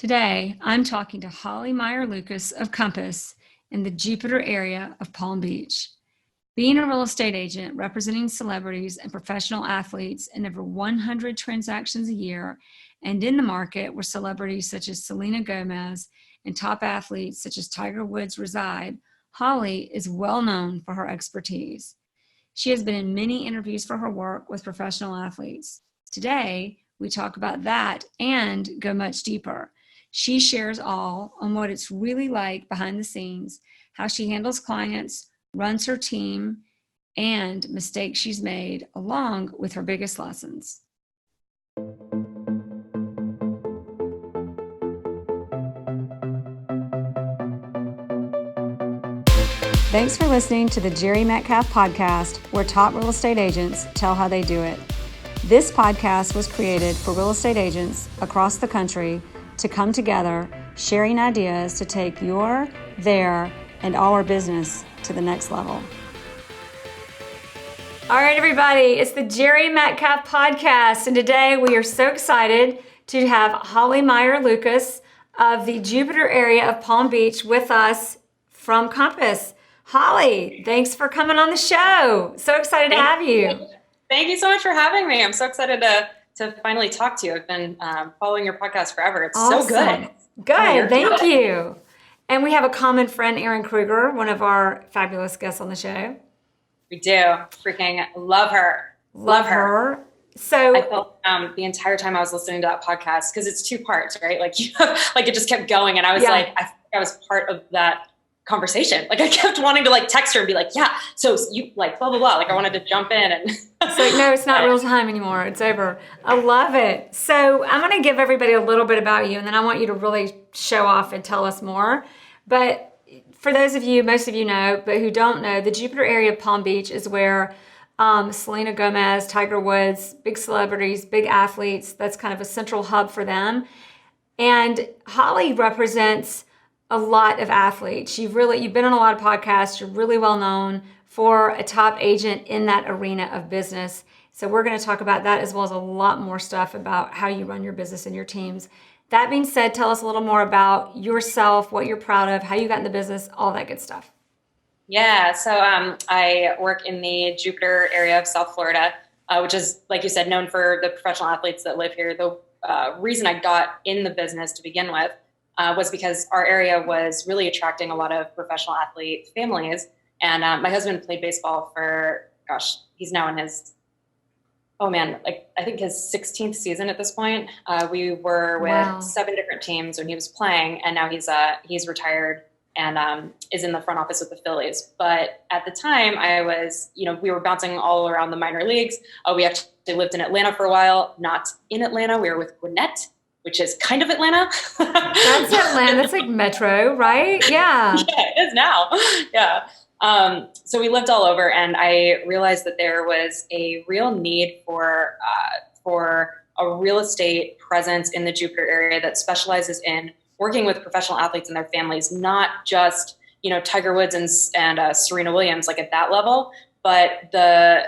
Today, I'm talking to Holly Meyer Lucas of Compass in the Juniper area of Palm Beach. Being a real estate agent representing celebrities and professional athletes in over 100 transactions a year and in the market where celebrities such as Selena Gomez and top athletes such as Tiger Woods reside, Holly is well known for her expertise. She has been in many interviews for her work with professional athletes. Today, we talk about that and go much deeper. She shares all on what it's really like behind the scenes, how she handles clients, runs her team, and mistakes she's made, along with her biggest lessons. Thanks for listening to the Jere Metcalf podcast, where top real estate agents tell how they do it. This podcast was created for real estate agents across the country to come together, sharing ideas to take your, their, and our business to the next level. All right, everybody, it's the Jere Metcalf podcast, and today we are so excited to have Holly Meyer Lucas of the Juniper area of Palm Beach with us from Compass. Holly, thanks for coming on the show. So excited to have you. Thank you so much for having me. I'm so excited to finally talk to you. I've been following your podcast forever. It's awesome. So good. Good, thank you. And we have a common friend, Erin Kruger, one of our fabulous guests on the show. We do. Freaking love her. Love her. So I felt the entire time I was listening to that podcast, because it's two parts, right? Like like it just kept going, and I was like, I was part of that conversation. Like I kept wanting to like text her and be like, yeah, so you like blah blah blah. Like I wanted to jump in, and it's like, no, it's not real time anymore. It's over. I love it. So I'm going to give everybody a little bit about you, and then I want you to really show off and tell us more. But for those of you, most of you know, but who don't know, the Juniper area of Palm Beach is where Selena Gomez, Tiger Woods, big celebrities, big athletes, that's kind of a central hub for them. And Holly represents a lot of athletes. You've been on a lot of podcasts. You're really well known for a top agent in that arena of business. So we're going to talk about that as well as a lot more stuff about how you run your business and your teams. That being said, tell us a little more about yourself, what you're proud of, how you got in the business, all that good stuff. Yeah, so I work in the Juniper area of South Florida, which is, like you said, known for the professional athletes that live here. The reason I got in the business to begin with was because our area was really attracting a lot of professional athlete families. And my husband played baseball for, he's now in his, I think his 16th season at this point. We were with 7 different teams when he was playing, and now he's retired and is in the front office with the Phillies. But at the time, I was, we were bouncing all around the minor leagues. We actually lived in Atlanta for a while, not in Atlanta. We were with Gwinnett, which is kind of Atlanta. That's Atlanta. That's like Metro, right? Yeah. Yeah, it is now. Yeah. So we lived all over, and I realized that there was a real need for a real estate presence in the Juniper area that specializes in working with professional athletes and their families, not just, Tiger Woods and Serena Williams, like at that level, but the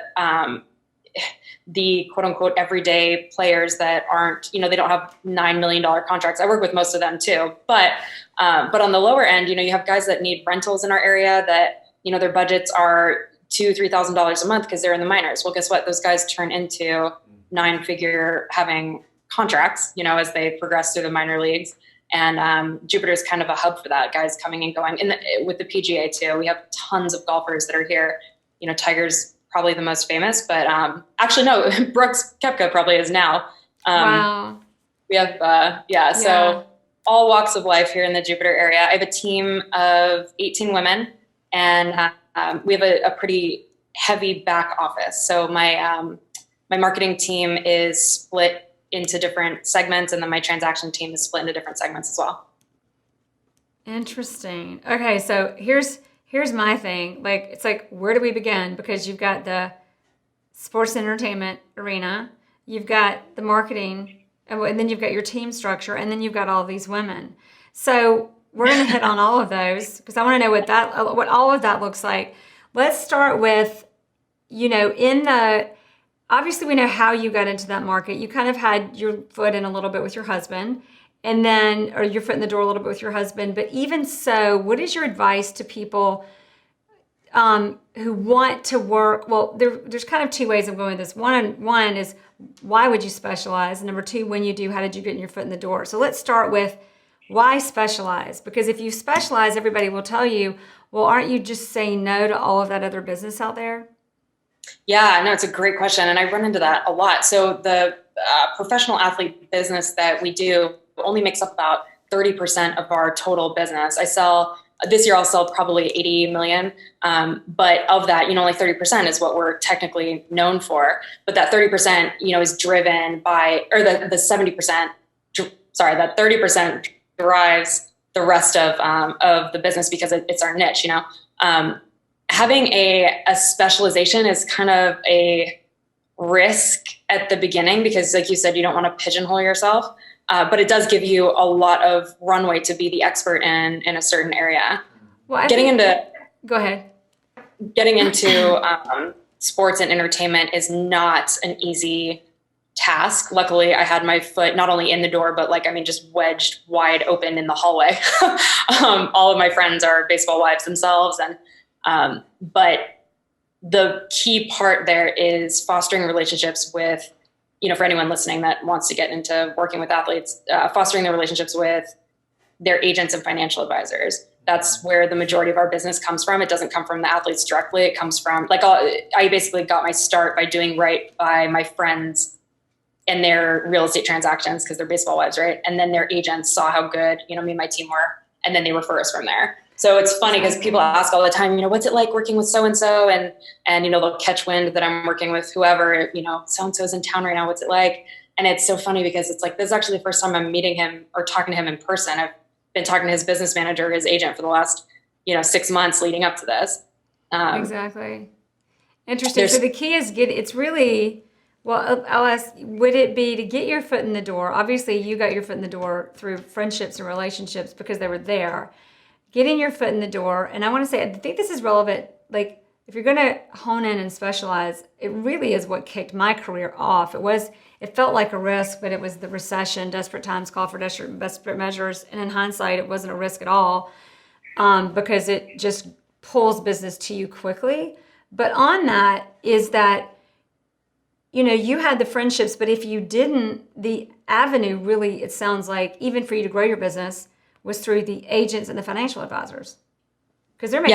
quote unquote everyday players that aren't, they don't have $9 million contracts. I work with most of them too, but on the lower end, you have guys that need rentals in our area that, their budgets are $2,000-$3,000 a month because they're in the minors. Well, guess what? Those guys turn into 9-figure having contracts, as they progress through the minor leagues. And Juniper is kind of a hub for that, guys coming and going. And with the PGA too, we have tons of golfers that are here. Tiger's probably the most famous, but actually no, Brooks Koepka probably is now. Wow. We have, so all walks of life here in the Juniper area. I have a team of 18 women, and we have a pretty heavy back office. So my marketing team is split into different segments, and then my transaction team is split into different segments as well. Interesting. Okay, so here's my thing. Like, it's like, where do we begin? Because you've got the sports entertainment arena, you've got the marketing, and then you've got your team structure, and then you've got all these women. So we're going to hit on all of those because I want to know what all of that looks like. Let's start with, obviously we know how you got into that market. You kind of had your foot in a little bit with your husband, and then, or your foot in the door a little bit with your husband. But even so, what is your advice to people who want to work? Well, there's kind of two ways of going with this. One is, why would you specialize? And number two, when you do, how did you get your foot in the door? So let's start with why specialize? Because if you specialize, everybody will tell you, well, aren't you just saying no to all of that other business out there? Yeah, no, it's a great question. And I run into that a lot. So the professional athlete business that we do only makes up about 30% of our total business. This year I'll sell probably 80 million. But of that, only 30% is what we're technically known for. But that 30%, is driven by, or the 70%, that 30% derives the rest of the business because it's our niche, having a specialization is kind of a risk at the beginning because, like you said, you don't want to pigeonhole yourself. But it does give you a lot of runway to be the expert in a certain area. Well, go ahead. Getting into sports and entertainment is not an easy task. Luckily, I had my foot not only in the door, but just wedged wide open in the hallway. All of my friends are baseball wives themselves, but the key part there is fostering relationships with, for anyone listening that wants to get into working with athletes, fostering the relationships with their agents and financial advisors. That's where the majority of our business comes from. It doesn't come from the athletes directly. It comes from, I basically got my start by doing right by my friends and their real estate transactions because they're baseball wives, right? And then their agents saw how good, me and my team were, and then they refer us from there. So it's funny because people ask all the time, what's it like working with so-and-so? And they'll catch wind that I'm working with whoever, so-and-so's in town right now. What's it like? And it's so funny because it's like, this is actually the first time I'm meeting him or talking to him in person. I've been talking to his business manager, his agent for the last, 6 months leading up to this. Exactly. Interesting. So the key is I'll ask, would it be to get your foot in the door? Obviously you got your foot in the door through friendships and relationships because they were there. Getting your foot in the door. And I want to say, I think this is relevant. Like, if you're going to hone in and specialize, it really is what kicked my career off. It felt like a risk, but it was the recession, desperate times call for desperate measures. And in hindsight, it wasn't a risk at all because it just pulls business to you quickly. But on that is that, you had the friendships, but if you didn't, the avenue really, it sounds like, even for you to grow your business, was through the agents and the financial advisors, because they make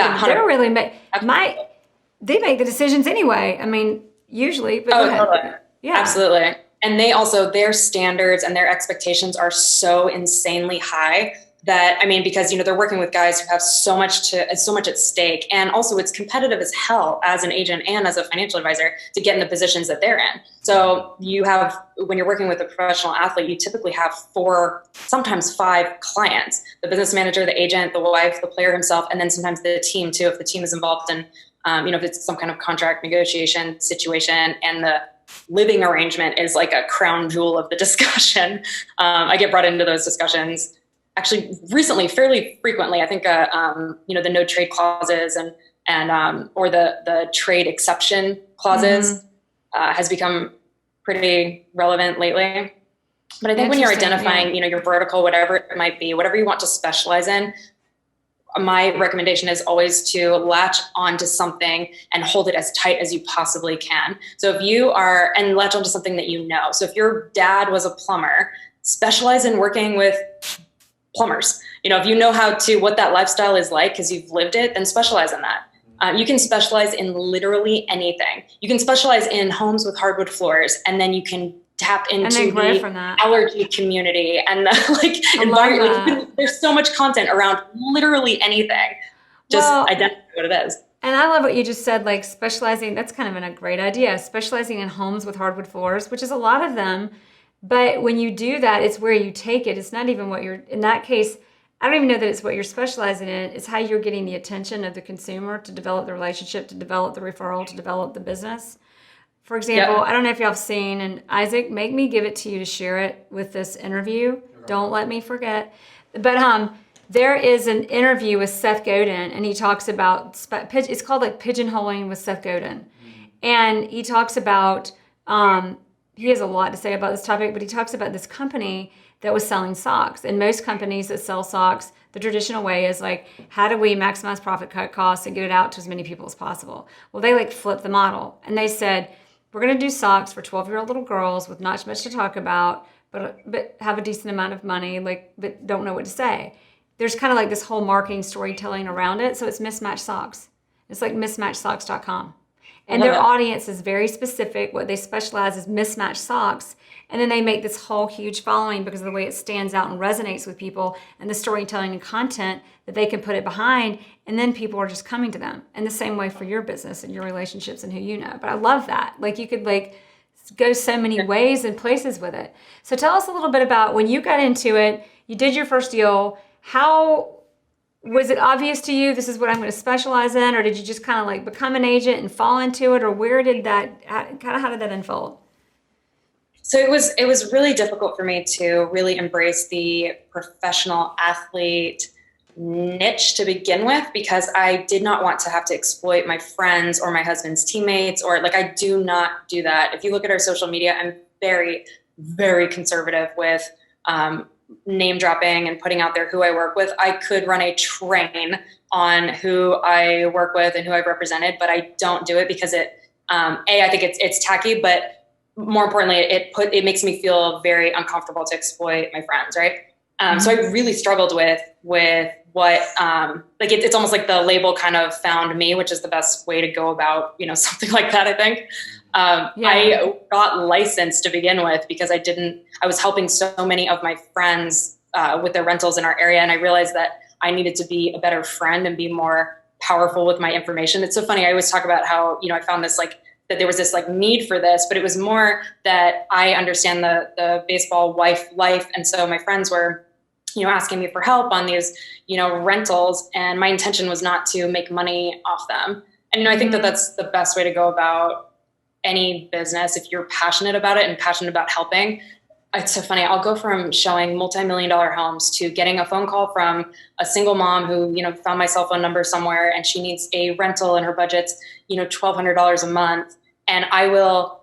the decisions anyway. Usually. But totally. Yeah, absolutely. And their standards and their expectations are so insanely high that, because, they're working with guys who have so much at stake. And also it's competitive as hell as an agent and as a financial advisor to get in the positions that they're in. So when you're working with a professional athlete, you typically have 4, sometimes 5 clients: the business manager, the agent, the wife, the player himself, and then sometimes the team too, if the team is involved in, if it's some kind of contract negotiation situation, and the living arrangement is like a crown jewel of the discussion. I get brought into those discussions actually recently, fairly frequently. I think, the no trade clauses or the trade exception clauses has become pretty relevant lately. But I think when you're identifying, your vertical, whatever it might be, whatever you want to specialize in, my recommendation is always to latch onto something and hold it as tight as you possibly can. So and latch onto something that So if your dad was a plumber, specialize in working with plumbers. If you know what that lifestyle is like because you've lived it, then specialize in that. You can specialize in literally anything. You can specialize in homes with hardwood floors, and then you can tap into the allergy community and the environment. There's so much content around literally anything. Just identify what it is. And I love what you just said, like specializing. That's kind of a great idea. Specializing in homes with hardwood floors, which is a lot of them. But when you do that, it's where you take it. It's not even what you're, in that case, I don't even know that it's what you're specializing in. It's how you're getting the attention of the consumer to develop the relationship, to develop the referral, to develop the business. For example, I don't know if y'all have seen, and Isaac, make me give it to you to share it with this interview. Don't let me forget. But there is an interview with Seth Godin, and he talks about, it's called like Pigeonholing with Seth Godin. And he talks about, he has a lot to say about this topic, but he talks about this company that was selling socks. And most companies that sell socks, the traditional way is like, how do we maximize profit, cut costs, and get it out to as many people as possible? Well, they like flipped the model and they said, we're going to do socks for 12-year-old little girls with not much to talk about, but have a decent amount of money, like, but don't know what to say. There's kind of like this whole marketing storytelling around it. So it's mismatched socks. It's like mismatchedsocks.com. And their audience is very specific. What they specialize is mismatched socks. And then they make this whole huge following because of the way it stands out and resonates with people and the storytelling and content that they can put it behind. And then people are just coming to them. And the same way for your business and your relationships and who you know. But I love that. Like you could like go so many ways and places with it. So tell us a little bit about when you got into it, you did your first deal. How was it obvious to you, this is what I'm going to specialize in? Or did you just kind of like become an agent and fall into it? Or where did that, how did that unfold? So it was really difficult for me to really embrace the professional athlete niche to begin with, because I did not want to have to exploit my friends or my husband's teammates, or like, I do not do that. If you look at our social media, I'm very, very conservative with name dropping and putting out there who I work with. I could run a train on who I work with and who I've represented, but I don't do it because I think it's tacky, but more importantly, it makes me feel very uncomfortable to exploit my friends, right? So I really struggled with what, like it's almost like the label kind of found me, which is the best way to go about, something like that, I think. I got licensed to begin with because I was helping so many of my friends with their rentals in our area. And I realized that I needed to be a better friend and be more powerful with my information. It's so funny. I always talk about how, I found this that there was this need for this, but it was more that I understand the baseball life. And so my friends were, asking me for help on these, rentals. And my intention was not to make money off them. And, I think that that's the best way to go about any business. If you're passionate about it and passionate about helping, it's so funny. I'll go from showing multi-million-dollar homes to getting a phone call from a single mom who, found my cell phone number somewhere and she needs a rental and her budget's, $1,200 a month. And I won't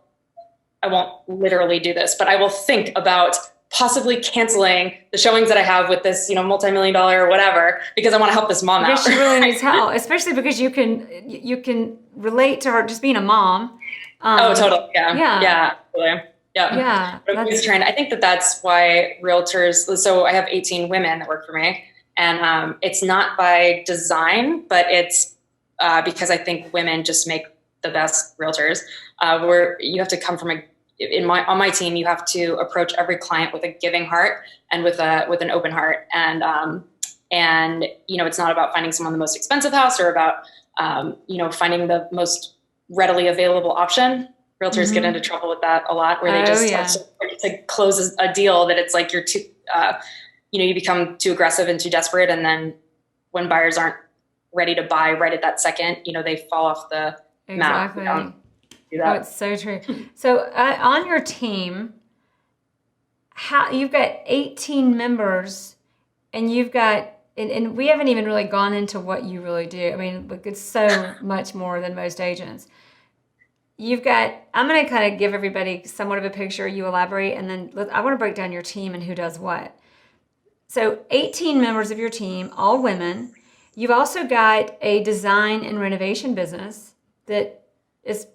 literally do this, but I will think about possibly canceling the showings that I have with this, multi-million-dollar or whatever, because I want to help this mom out. Because she really needs help, especially because you can relate to her just being a mom. Oh, totally. Yeah. Totally. Yeah. But I think that's why realtors, so I have 18 women that work for me, and it's not by design, but it's because I think women just make the best realtors. Where you have to come from on my team, you have to approach every client with a giving heart and with an open heart. And it's not about finding someone the most expensive house or about, finding the most readily available option. Realtors get into trouble with that a lot, where they just have to close a deal that it's like you're too, you become too aggressive and too desperate. And then when buyers aren't ready to buy right at that second, they fall off the map. Do that. Oh, it's so true. So on your team, you've got 18 members, and you've got, and we haven't even really gone into what you really do. I mean, look, it's so much more than most agents. You've got, I'm going to kind of give everybody somewhat of a picture, you elaborate, and then I want to break down your team and who does what. So 18 members of your team, all women. You've also got a design and renovation business that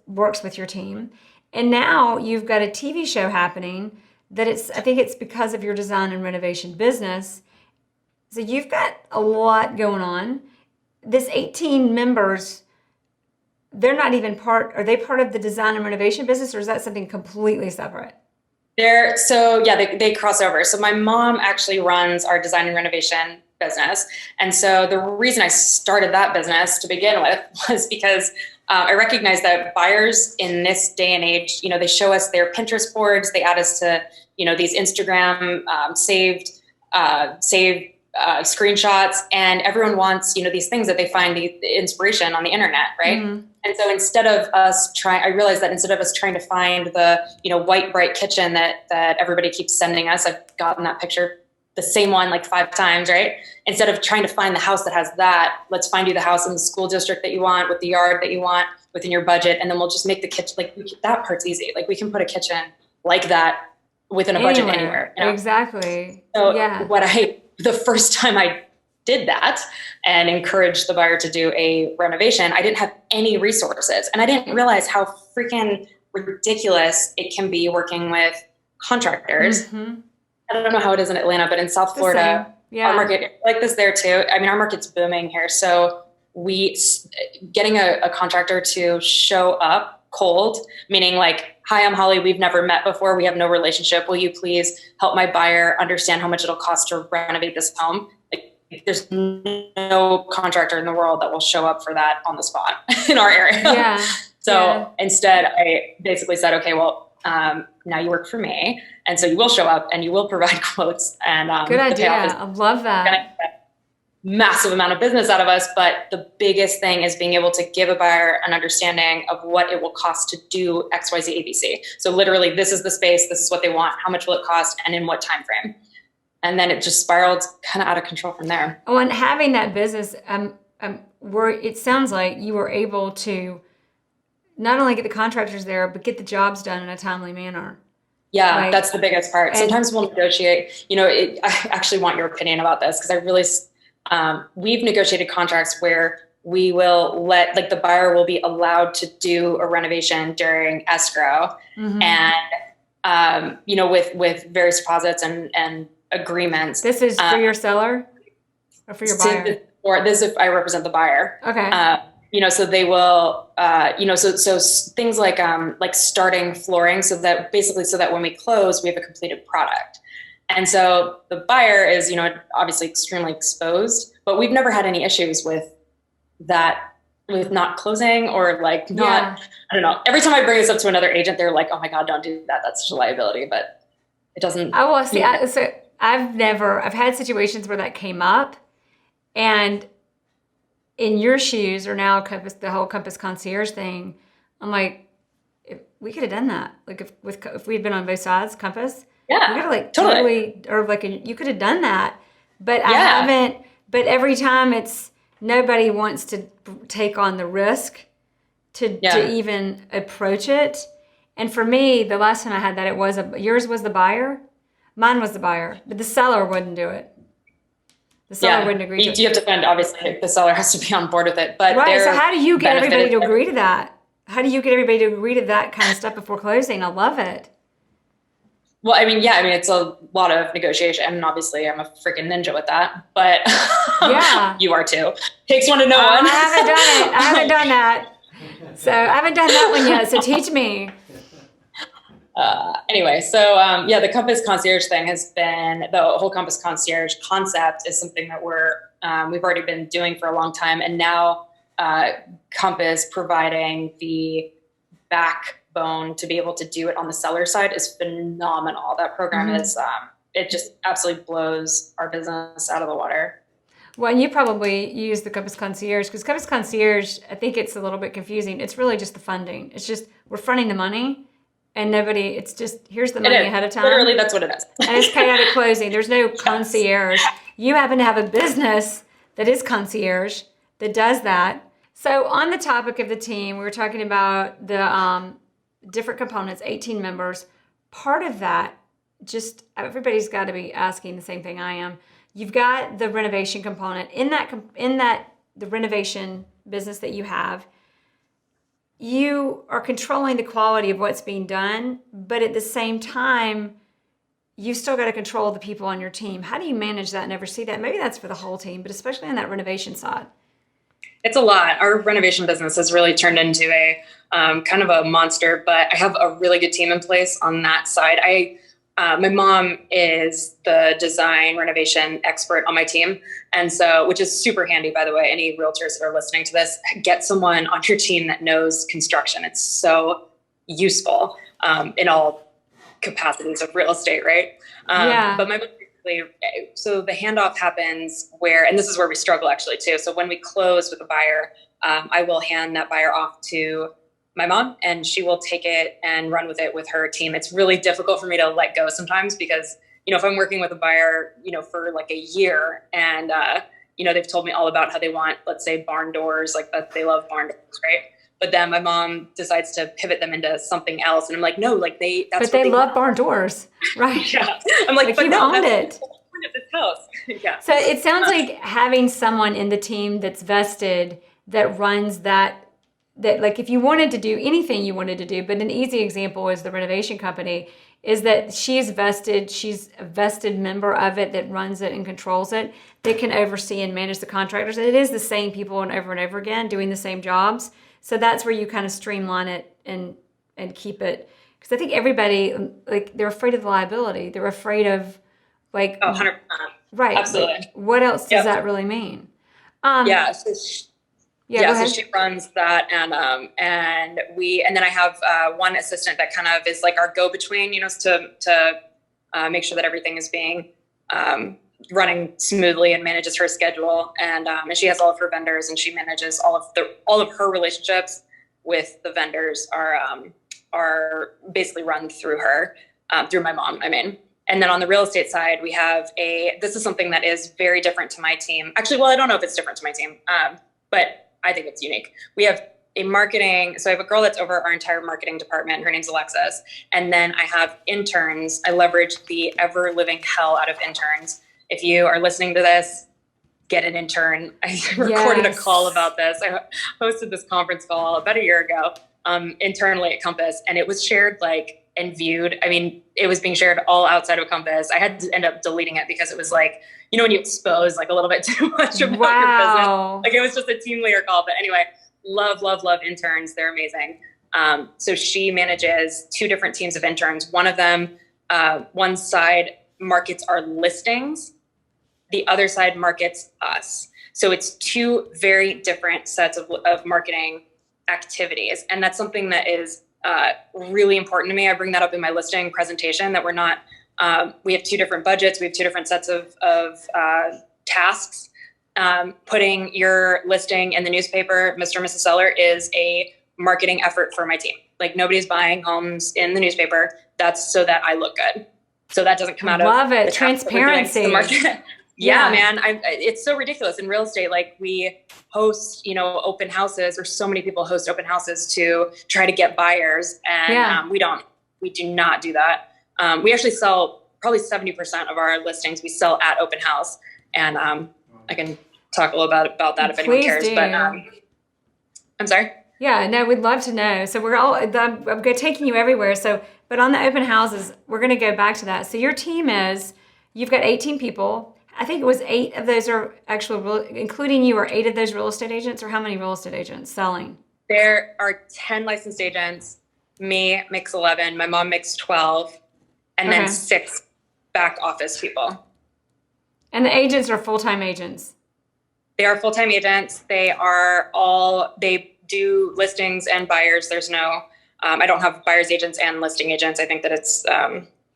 works with your team. And now you've got a TV show happening that I think it's because of your design and renovation business. So you've got a lot going on. This 18 members, they're not even are they part of the design and renovation business, or is that something completely separate? They cross over. So my mom actually runs our design and renovation business. And so the reason I started that business to begin with was because I recognize that buyers in this day and age, they show us their Pinterest boards, they add us to, these Instagram saved screenshots, and everyone wants, these things that they find the inspiration on the internet, right? Mm-hmm. And so instead of us I realized that instead of us trying to find the, white, bright kitchen that everybody keeps sending us, I've gotten that picture, the same one like 5 times, right? Instead of trying to find the house that has that, let's find you the house in the school district that you want, with the yard that you want, within your budget. And then we'll just make the kitchen, that part's easy. Like we can put a kitchen like that within a budget anywhere. You know? Exactly. So Yeah. the first time I did that and encouraged the buyer to do a renovation, I didn't have any resources, and I didn't realize how freaking ridiculous it can be working with contractors. Mm-hmm. I don't know how it is in Atlanta, but in South Florida, our market like this there too. I mean, our market's booming here. So getting a contractor to show up cold, meaning like, hi, I'm Holly. We've never met before. We have no relationship. Will you please help my buyer understand how much it'll cost to renovate this home? Like, there's no contractor in the world that will show up for that on the spot in our area. Yeah. So instead I basically said, okay, well, now you work for me, and so you will show up and you will provide quotes, and good idea. I love that. Massive amount of business out of us, but the biggest thing is being able to give a buyer an understanding of what it will cost to do XYZ ABC. So literally, this is the space, this is what they want, how much will it cost, and in what time frame. And then it just spiraled kind of out of control from there. Oh, and having that business, where it sounds like you were able to not only get the contractors there, but get the jobs done in a timely manner. Yeah, that's the biggest part. Sometimes we'll negotiate, I actually want your opinion about this, because I really, we've negotiated contracts where we will let, like, the buyer will be allowed to do a renovation during escrow, and, with various deposits and agreements. This is for your seller or for your buyer? Or this if I represent the buyer. Okay. So they will, so things like starting flooring, so that when we close, we have a completed product. And so the buyer is, obviously extremely exposed, but we've never had any issues with that, with not closing or I don't know. Every time I bring this up to another agent, they're like, oh my God, don't do that. That's such a liability, but it doesn't. Oh, well, see, I've had situations where that came up, and in your shoes, or now the whole Compass Concierge thing, I'm like, we could have done that. Like if we had been on both sides, Compass, we could have totally, or you could have done that. But I haven't. But every time nobody wants to take on the risk to even approach it. And for me, the last time I had that, yours was the buyer, mine was the buyer, but the seller wouldn't do it. The seller wouldn't agree to it. You have to find, obviously, the seller has to be on board with it. But so how do you get everybody to agree to that? How do you get everybody to agree to that kind of stuff before closing? I love it. Well, it's a lot of negotiation. And obviously, I'm a freaking ninja with that. But you are too. Takes one to know one. I haven't done it. I haven't done that. So I haven't done that one yet. So teach me. Anyway, so the Compass Concierge thing has been, the whole Compass Concierge concept is something that we've already been doing for a long time, and now Compass providing the backbone to be able to do it on the seller side is phenomenal. That program is it just absolutely blows our business out of the water. Well, and you probably use the Compass Concierge, because Compass Concierge, I think it's a little bit confusing. It's really just the funding. It's just we're fronting the money. And it's just, here's the money ahead of time. Literally, that's what it is. And it's paid out at closing. There's no concierge. You happen to have a business that is concierge that does that. So on the topic of the team, we were talking about the different components, 18 members. Part of that, just everybody's got to be asking the same thing I am. You've got the renovation component. In the renovation business that you have, you are controlling the quality of what's being done, but at the same time, you still got to control the people on your team. How do you manage that and oversee that? Maybe that's for the whole team, but especially on that renovation side. It's a lot. Our renovation business has really turned into a kind of a monster, but I have a really good team in place on that side. My mom is the design renovation expert on my team. And so, which is super handy, by the way, any realtors that are listening to this, get someone on your team that knows construction. It's so useful in all capacities of real estate, right? But my mom so the handoff happens and this is where we struggle actually too. So when we close with a buyer, I will hand that buyer off to my mom, and she will take it and run with it with her team. It's really difficult for me to let go sometimes because, if I'm working with a buyer, for like a year and, they've told me all about how they want, let's say, barn doors, like that they love barn doors, right? But then my mom decides to pivot them into something else. And I'm like, no, like that's but what they love want. barn doors, right? Yeah. I'm like, but you've no, owned that's it. the whole point of this house. Yeah. So it sounds like having someone in the team that's vested, that runs that like if you wanted to do anything you wanted to do, but an easy example is the renovation company, is that she's a vested member of it that runs it and controls it, that can oversee and manage the contractors. And it is the same people and over again doing the same jobs. So that's where you kind of streamline it and keep it. Because I think everybody, like, they're afraid of the liability. They're afraid of, like, 100%. right. Absolutely. Like, what else does that really mean? Yeah. So so she runs that, and then I have one assistant that kind of is like our go-between, to make sure that everything is being running smoothly and manages her schedule, and she has all of her vendors, and she manages all of her relationships with the vendors are basically run through her, through my mom, I mean. And then on the real estate side, we have this is something that is very different to my team. Actually, well, I don't know if it's different to my team, but I think it's unique. We have a marketing. So I have a girl that's over our entire marketing department. Her name's Alexis. And then I have interns. I leverage the ever living hell out of interns. If you are listening to this, get an intern. I recorded a call about this. I hosted this conference call about a year ago, internally at Compass, and it was shared and viewed. I mean, it was being shared all outside of Compass. I had to end up deleting it because it was when you expose a little bit too much about your business. It was just a team leader call. But anyway, love interns. They're amazing. So she manages two different teams of interns. One of them, one side markets our listings. The other side markets us. So it's two very different sets of marketing activities. And that's something that is really important to me. I bring that up in my listing presentation, that we're not, we have two different budgets. We have two different sets of tasks. Putting your listing in the newspaper, Mr. and Mrs. Seller, is a marketing effort for my team. Nobody's buying homes in the newspaper. That's so that I look good. So that doesn't come out of the transparency. The market. Yeah, man. It's so ridiculous in real estate. We host, open houses, or so many people host open houses to try to get buyers. And we do not do that. We actually sell probably 70% of our listings. We sell at open house. And I can talk a little bit about that if anyone cares. Do. But I'm sorry. Yeah, no, we'd love to know. So I'm taking you everywhere. So, but on the open houses, we're going to go back to that. So your team you've got 18 people. I think it was 8 of those are including you, are 8 of those real estate agents, or how many real estate agents selling? There are 10 licensed agents. Me makes 11. My mom makes 12. And then 6 back office people. And the agents are full-time agents? They are full-time agents. They do listings and buyers. There's no, I don't have buyers agents and listing agents. I think that it's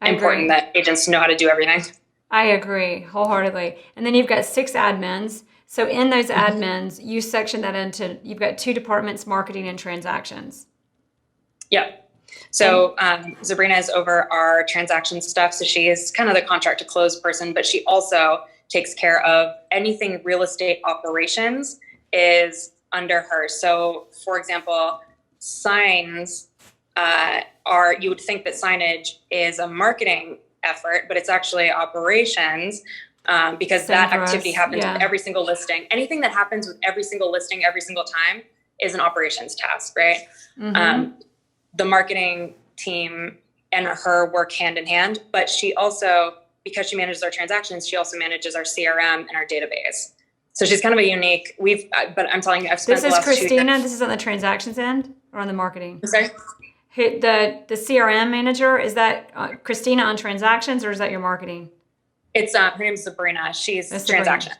important that agents know how to do everything. I agree wholeheartedly. And then you've got 6 admins. So in those admins, you section that into, you've got 2 departments, marketing and transactions. Yep. So Sabrina is over our transaction stuff. So she is kind of the contract to close person, but she also takes care of anything real estate operations is under her. So for example, signs you would think that signage is a marketing effort, but it's actually operations, because that activity happens with every single listing. Anything that happens with every single listing every single time is an operations task, right? The marketing team and her work hand in hand, but she also, because she manages our transactions, she also manages our CRM and our database. So she's kind of a unique, but I'm telling you, I've spent the last 2 years. This is Christina, this is on the transactions end or on the marketing? I'm sorry? The CRM manager, is that Christina on transactions, or is that your marketing? It's her name's Sabrina. She's transaction.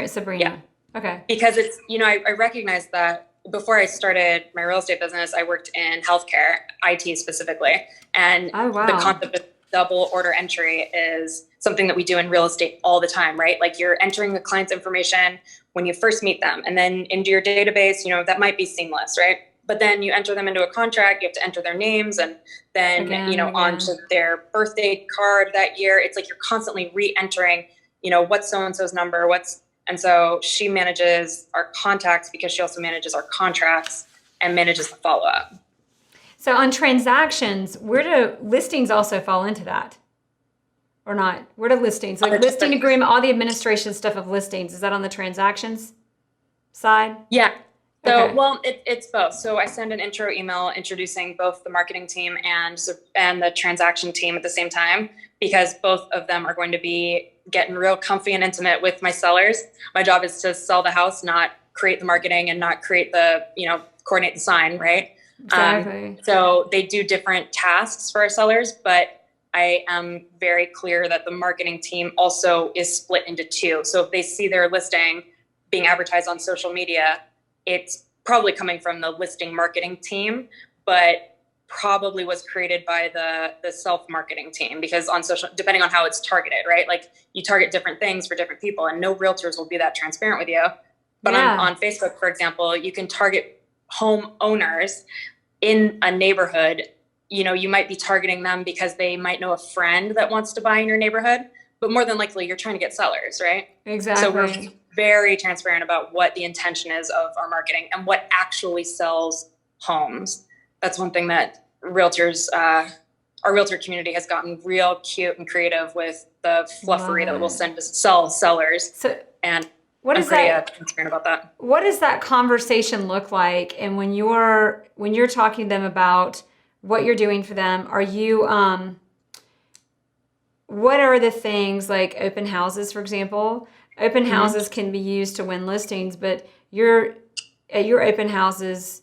Sabrina. Yeah. Okay. Because it's, I recognize that before I started my real estate business, I worked in healthcare, IT specifically. And the concept of double order entry is something that we do in real estate all the time, right? You're entering the client's information when you first meet them, and then into your database, that might be seamless, right? But then you enter them into a contract, you have to enter their names, and then, onto their birthday card that year. It's you're constantly re-entering, what's so-and-so's number, and so she manages our contacts because she also manages our contracts. and manages the follow-up. So on transactions, where do listings also fall into that? Or not? Where do listings, like listing agreement, all the administration stuff of listings, is that on the transactions side? Yeah. So, Okay. well, it's both. So I send an intro email introducing both the marketing team and the transaction team at the same time, because both of them are going to be getting real comfy and intimate with my sellers. My job is to sell the house, not create the marketing and not create the, coordinate the sign, right? Exactly. So they do different tasks for our sellers, but I am very clear that the marketing team also is split into two. So if they see their listing being advertised on social media, it's probably coming from the listing marketing team, but probably was created by the self-marketing team, because on social, depending on how it's targeted, right? Like you target different things for different people, and no realtors will be that transparent with you. But on Facebook, for example, you can target homeowners in a neighborhood. You might be targeting them because they might know a friend that wants to buy in your neighborhood, but more than likely you're trying to get sellers, right? Exactly. So we're very transparent about what the intention is of our marketing and what actually sells homes. That's one thing that realtors, our realtor community has gotten real cute and creative with the fluffery that we'll send to sell sellers. And what I'm is pretty that? transparent about that. What does that conversation look like? And when you're talking to them about what you're doing for them, are you what are the things like open houses, for example? Open houses can be used to win listings, but at your open houses,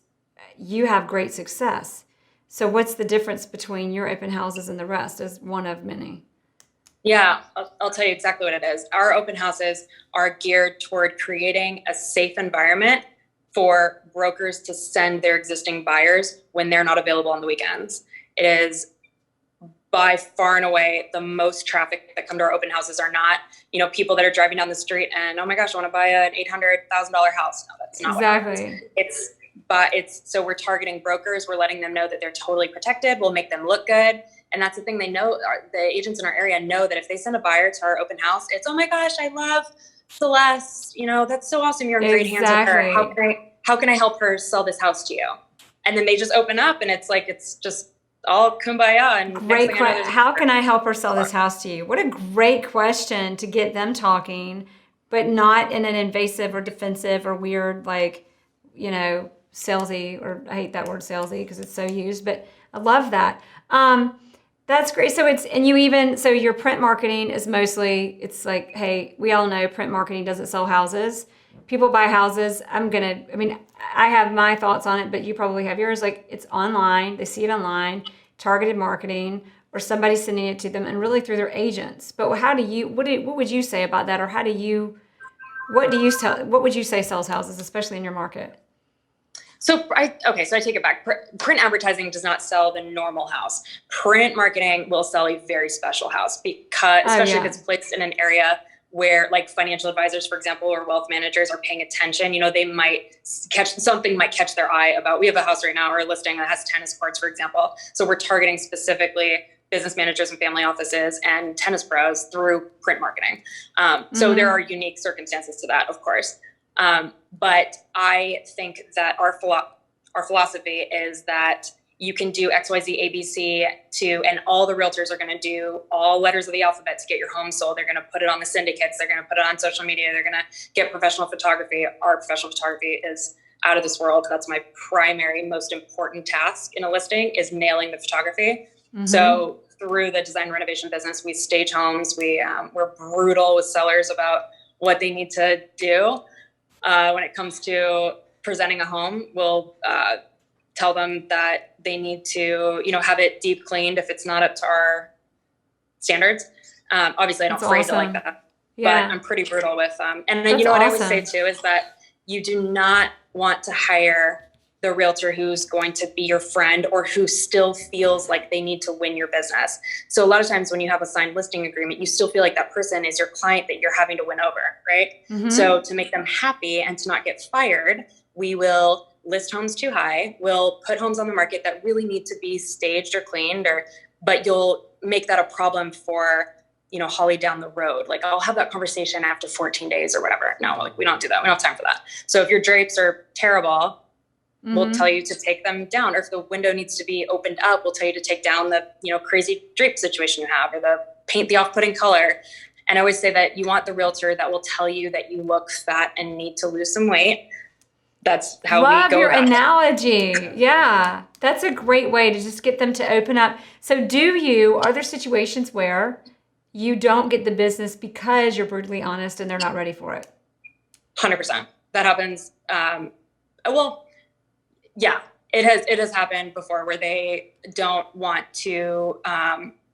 you have great success. So what's the difference between your open houses and the rest as one of many? Yeah, I'll tell you exactly what it is. Our open houses are geared toward creating a safe environment for brokers to send their existing buyers when they're not available on the weekends. It is by far and away the most traffic that come to our open houses are not, people that are driving down the street and, oh my gosh, I want to buy an $800,000 house. No, that's not exactly. So we're targeting brokers. We're letting them know that they're totally protected. We'll make them look good. And that's the thing they know, the agents in our area know that if they send a buyer to our open house, it's, oh my gosh, I love Celeste. That's so awesome. You're in great hands with her. How can I help her sell this house to you? And then they just open up and it's like, it's just all kumbaya. And great question. How can I help her sell this house to you? What a great question to get them talking, but not in an invasive or defensive or weird, salesy, or I hate that word salesy because it's so used, but I love that. That's great. So your print marketing is mostly, it's like, hey, we all know print marketing doesn't sell houses. People buy houses. I have my thoughts on it, but you probably have yours. Like it's online. They see it online, targeted marketing, or somebody sending it to them and really through their agents. But what would you say about that? Or what would you say sells houses, especially in your market? So I take it back. Print advertising does not sell the normal house. Print marketing will sell a very special house because, especially if it's placed in an area where, like, financial advisors, for example, or wealth managers are paying attention. They might catch their eye about. We have a house right now or a listing that has tennis courts, for example. So we're targeting specifically business managers and family offices and tennis pros through print marketing. So there are unique circumstances to that, of course. But I think that our philosophy is that you can do XYZ, ABC and all the realtors are going to do all letters of the alphabet to get your home sold. They're going to put it on the syndicates. They're going to put it on social media. They're going to get professional photography. Our professional photography is out of this world. That's my primary, most important task in a listing is nailing the photography. So through the design renovation business, we stage homes. We're brutal with sellers about what they need to do. When it comes to presenting a home, we'll tell them that they need to, have it deep cleaned if it's not up to our standards. Obviously, I don't phrase it like that, but I'm pretty brutal with them. And then, what I would say too is that you do not want to hire the realtor who's going to be your friend or who still feels like they need to win your business. So a lot of times when you have a signed listing agreement, you still feel like that person is your client that you're having to win over, right? So to make them happy and to not get fired, we will list homes too high. We'll put homes on the market that really need to be staged or cleaned, but you'll make that a problem for, Holly down the road. Like I'll have that conversation after 14 days or whatever. No, we don't do that. We don't have time for that. So if your drapes are terrible, we'll tell you to take them down. Or if the window needs to be opened up, we'll tell you to take down the, crazy drape situation you have, or the paint the off-putting color. And I always say that you want the realtor that will tell you that you look fat and need to lose some weight. That's how we go Love your about analogy. Yeah, that's a great way to just get them to open up. So are there situations where you don't get the business because you're brutally honest and they're not ready for it? 100%. That happens. Well, yeah, it has happened before where they don't want to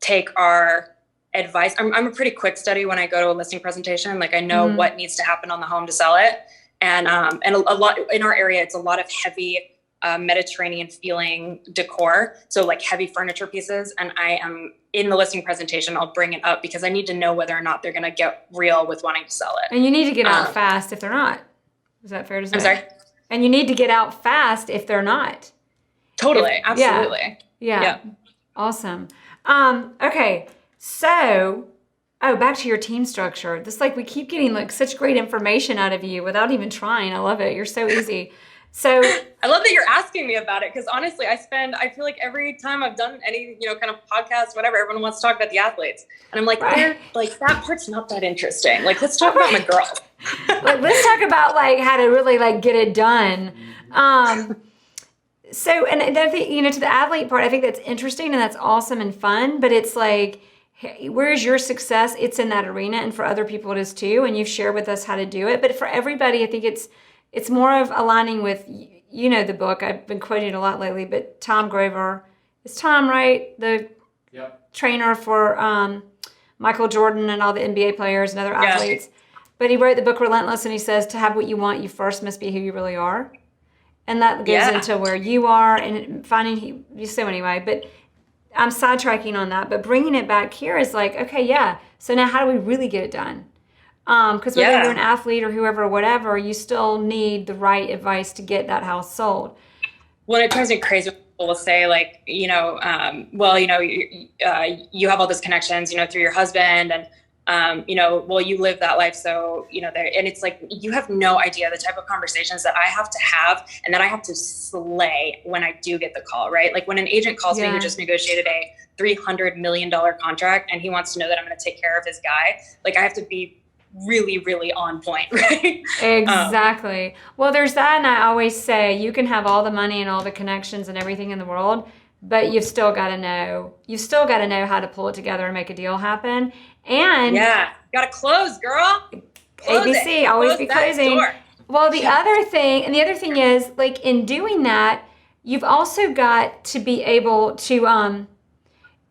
take our advice. I'm a pretty quick study when I go to a listing presentation. Like I know what needs to happen on the home to sell it. And a lot in our area, it's a lot of heavy Mediterranean feeling decor. So like heavy furniture pieces. And I am in the listing presentation, I'll bring it up because I need to know whether or not they're going to get real with wanting to sell it. And you need to get out fast if they're not. Is that fair to say? I'm sorry? And you need to get out fast if they're not. Totally. Absolutely. Yeah. Awesome. Okay. So, back to your team structure. This we keep getting such great information out of you without even trying. I love it. You're so easy. So I love that you're asking me about it because honestly, I feel like every time I've done any, kind of podcast, whatever, everyone wants to talk about the athletes. And I'm like, that part's not that interesting. Let's talk about my girl. Let's talk about how to really get it done. So, and I think, to the athlete part, I think that's interesting and that's awesome and fun, but it's hey, where's your success? It's in that arena, and for other people it is too, and you've shared with us how to do it. But for everybody, I think it's more of aligning with, the book. I've been quoting it a lot lately, but Tom Grover. Is Tom right? The trainer for Michael Jordan and all the NBA players and other athletes. But he wrote the book Relentless, and he says to have what you want, you first must be who you really are. And that goes into where you are and finding so anyway, but I'm sidetracking on that, but bringing it back here is okay, so now how do we really get it done? Because whether you're an athlete or whoever, whatever, you still need the right advice to get that house sold. Well, it drives me crazy when people will say you have all those connections, through your husband and, you live that life. So, and it's you have no idea the type of conversations that I have to have and that I have to slay when I do get the call, right? When an agent calls me who just negotiated a $300 million contract and he wants to know that I'm going to take care of his guy, I have to be really, really on point, right? Exactly. Well, there's that. And I always say you can have all the money and all the connections and everything in the world, but you've still got to know how to pull it together and make a deal happen. And got to close, girl. ABC, always be closing. Well, the other thing is in doing that, you've also got to be able to,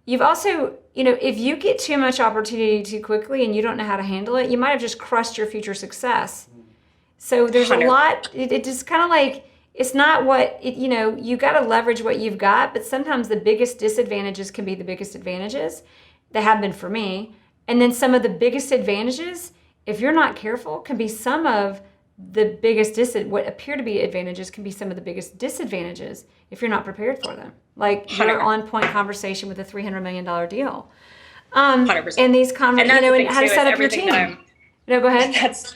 if you get too much opportunity too quickly and you don't know how to handle it, you might have just crushed your future success. So there's 100. A lot, it just kind of it's not you got to leverage what you've got, but sometimes the biggest disadvantages can be the biggest advantages. They have been for me. And then some of the biggest advantages, if you're not careful, can be some of the biggest what appear to be advantages can be some of the biggest disadvantages if you're not prepared for them. Your on-point conversation with a $300 million deal. 100%. And these conversations, and how to set up your team. Go ahead. That's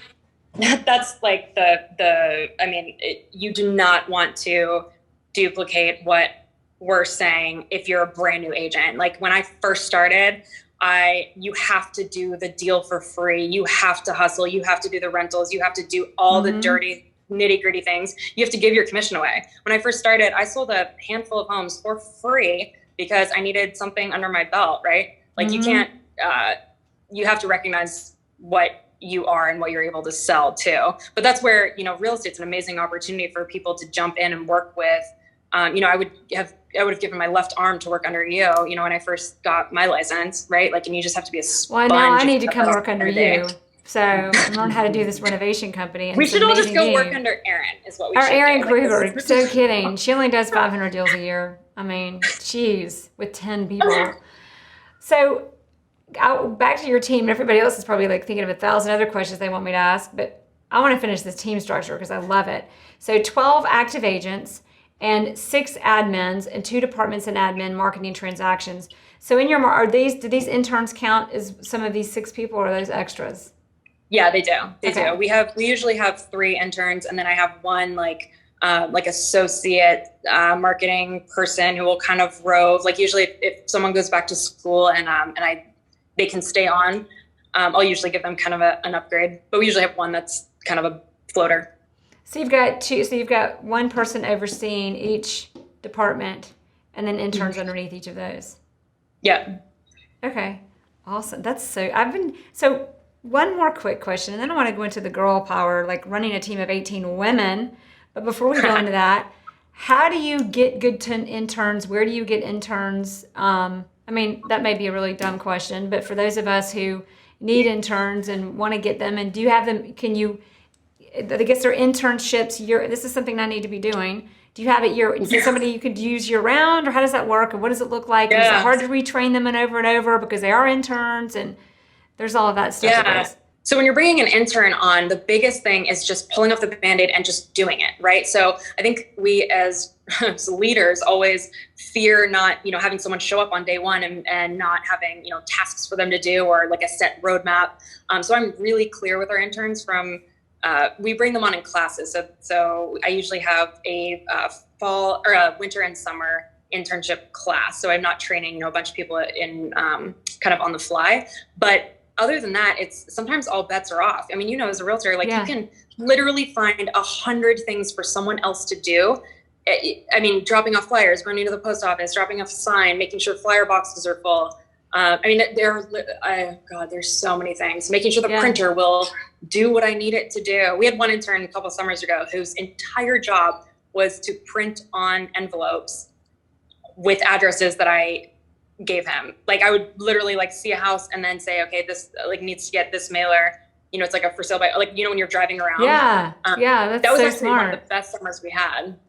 you do not want to duplicate what we're saying if you're a brand new agent. When I first started, you have to do the deal for free. You have to hustle. You have to do the rentals. You have to do all the dirty, nitty gritty things. You have to give your commission away. When I first started, I sold a handful of homes for free because I needed something under my belt, right? You can't, you have to recognize what you are and what you're able to sell too. But that's where, real estate's an amazing opportunity for people to jump in and work with. I would have given my left arm to work under you, when I first got my license, right? And you just have to be a sponge. Well, now I need to come work under you. So learn how to do this renovation company. We should all just go work under Erin is what we should do. Erin Kruger. So kidding. She only does 500 deals a year. I mean, geez, with 10 people. So back to your team. Everybody else is probably thinking of 1,000 other questions they want me to ask, but I want to finish this team structure because I love it. So 12 active agents and 6 admins and 2 departments in admin, marketing, transactions. So in your, do these interns count as some of these 6 people, or are those extras? Yeah, they do. They do. We usually have 3 interns, and then I have one like associate marketing person who will kind of rove. Like usually if someone goes back to school and they can stay on, I'll usually give them kind of an upgrade, but we usually have one that's kind of a floater. So you've got two. So you've got one person overseeing each department, and then interns underneath each of those. Yeah. Okay. Awesome. That's so. One more quick question, and then I want to go into the girl power, like running a team of 18 women. But before we go into that, how do you get good interns? Where do you get interns? I mean, that may be a really dumb question, but for those of us who need interns and want to get them, and do you have them? Can you? I guess they're internships. This is something I need to be doing. Do you have it is it somebody you could use year round, or how does that work, or what does it look like? Yeah. Is it hard to retrain them and over because they are interns, and there's all of that stuff. Yeah. So when you're bringing an intern on, the biggest thing is just pulling off the Band-Aid and just doing it, right? So I think we as leaders always fear not, having someone show up on day one and not having, tasks for them to do or like a set roadmap. So I'm really clear with our interns from, we bring them on in classes. So I usually have a fall or a winter and summer internship class. So I'm not training, a bunch of people in kind of on the fly, but other than that, it's sometimes all bets are off. I mean, as a realtor, like you can literally find 100 things for someone else to do. I mean, dropping off flyers, running to the post office, dropping off a sign, making sure flyer boxes are full. I mean, there's so many things. Making sure the printer will do what I need it to do. We had one intern a couple of summers ago whose entire job was to print on envelopes with addresses that I gave him. Like I would literally like see a house and then say, okay, this like needs to get this mailer. It's like a for sale by, like, when you're driving around. Yeah. That was so actually smart. One of the best summers we had.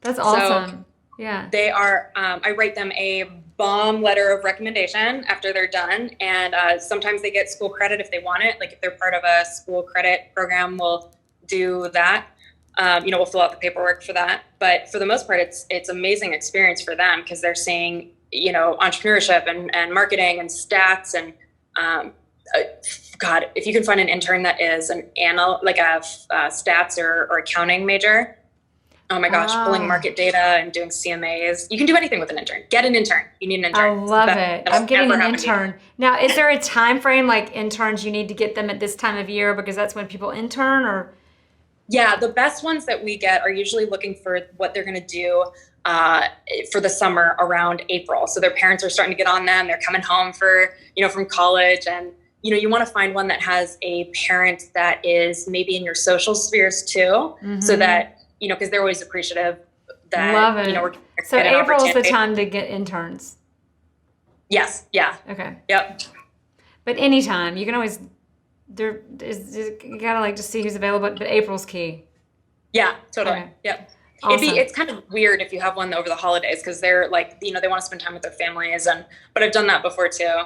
That's awesome. So yeah. They are, I write them a bomb letter of recommendation after they're done. And sometimes they get school credit if they want it. Like if they're part of a school credit program, we'll do that. We'll fill out the paperwork for that. But for the most part, it's amazing experience for them because they're seeing, entrepreneurship and marketing and stats and, God, if you can find an intern that is a stats or accounting major, oh my gosh, pulling market data and doing CMAs. You can do anything with an intern. Get an intern. You need an intern. I love it. I'm getting an intern. Now, is there a time frame, like interns, you need to get them at this time of year because that's when people intern, or? Yeah, the best ones that we get are usually looking for what they're going to do for the summer around April. So their parents are starting to get on them. They're coming home from college, and you want to find one that has a parent that is maybe in your social spheres too, so that because they're always appreciative that love it. We're so April is the time to get interns. Yes. Yeah. Okay. Yep. But anytime you can always. You gotta like to see who's available, but April's key. Yeah, totally. Okay. Yep. Awesome. It's kind of weird if you have one over the holidays because they're like, they want to spend time with their families, but I've done that before too.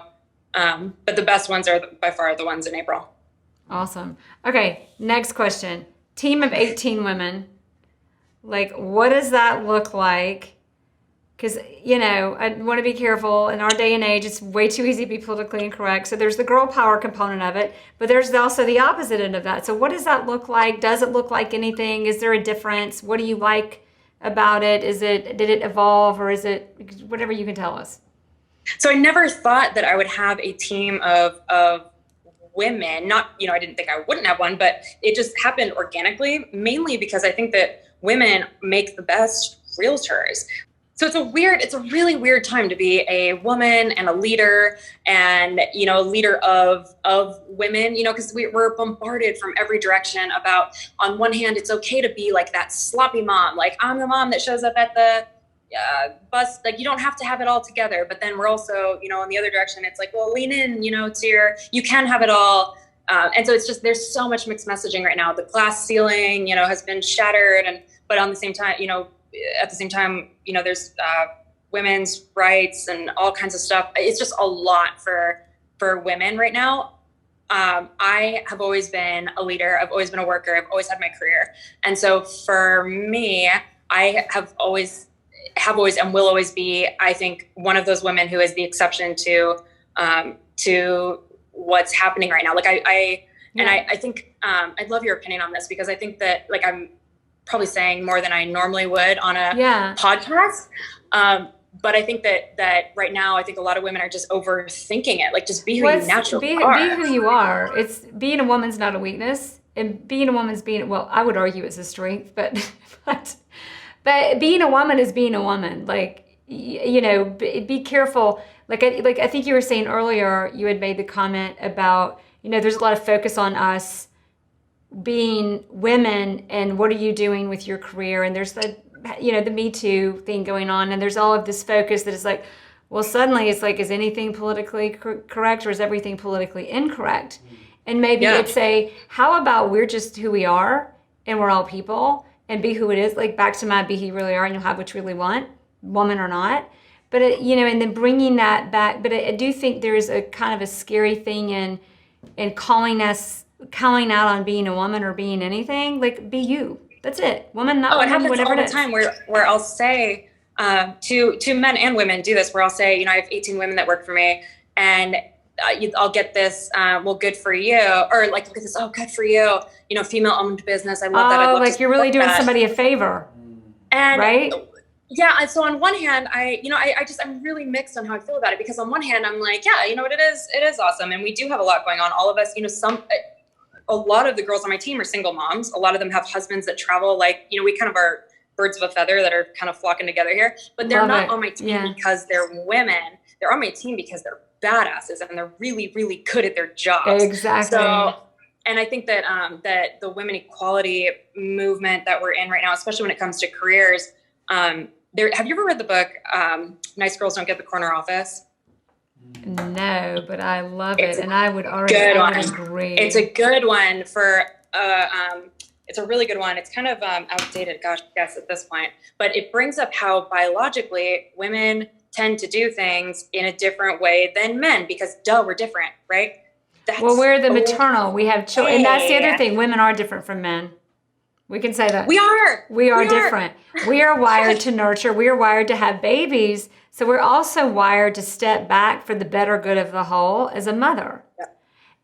But the best ones are by far the ones in April. Awesome. Okay, next question. Team of 18 women. Like, what does that look like? Because, I want to be careful. In our day and age, it's way too easy to be politically incorrect. So there's the girl power component of it, but there's also the opposite end of that. So what does that look like? Does it look like anything? Is there a difference? What do you like about it? Did it evolve, or is it whatever you can tell us? So I never thought that I would have a team of women. Not, I didn't think I wouldn't have one, but it just happened organically, mainly because I think that women make the best realtors. So it's a really weird time to be a woman and a leader and, a leader of women, because we're bombarded from every direction about, on one hand, it's okay to be like that sloppy mom. Like I'm the mom that shows up at the bus, like you don't have to have it all together. But then we're also, in the other direction, it's like, well, lean in, you can have it all. And so it's just, there's so much mixed messaging right now. The glass ceiling, has been shattered. But on the same time, at the same time, there's women's rights and all kinds of stuff. It's just a lot for women right now. I have always been a leader. I've always been a worker. I've always had my career. And so for me, I have always and will always be, I think, one of those women who is the exception to what's happening right now. Like I think I'd love your opinion on this, because I think that like probably saying more than I normally would on a Yeah. podcast. But I think that right now, I think a lot of women are just overthinking it. Like, just be who you naturally Be are. who you are. It's being a woman's not a weakness, and being a woman's well, I would argue it's a strength, but but being a woman is being a woman. Like, you know, be careful. Like I think you were saying earlier, you had made the comment about, you know, there's a lot of focus on us being women and what are you doing with your career, and there's the, you know, the Me Too thing going on, and there's all of this focus that is like, well, suddenly it's like, is anything politically correct or is everything politically incorrect? And maybe it's how about we're just who we are and we're all people, and be who it is, like back to my be who you really are and you'll have what you really want, woman or not. But it, you know, and then bringing that back. But I do think there's a kind of a scary thing in calling out on being a woman or being anything. Like, be you. That's it. Woman, not woman, it happens whatever all it the is. time where I'll say to men and women do this, where I'll say, you know, I have 18 women that work for me, and I'll get this, well, good for you, or like, look at this, oh, good for you, you know, female-owned business. I love that. I'd love like you're really doing somebody a favor, and right? Yeah. And so on one hand, I'm really mixed on how I feel about it, because on one hand, I'm like, yeah, you know what, it is awesome, and we do have a lot going on. All of us, you know, a lot of the girls on my team are single moms. A lot of them have husbands that travel. Like, you know, we kind of are birds of a feather that are kind of flocking together here, but they're not on my team because they're women. They're on my team because they're badasses and they're really, really good at their jobs. Exactly. So, and I think that that the women equality movement that we're in right now, especially when it comes to careers, have you ever read the book Nice Girls Don't Get the Corner Office? No, but I love it, and I would agree. It's a good one for. It's a really good one. It's kind of outdated, gosh, yes, at this point. But it brings up how biologically women tend to do things in a different way than men, because we're different, right? Well, we're the maternal. We have children, and that's the other thing. Women are different from men. We can say that. We are different. We are wired to nurture. We are wired to have babies. So we're also wired to step back for the better good of the whole as a mother. Yeah.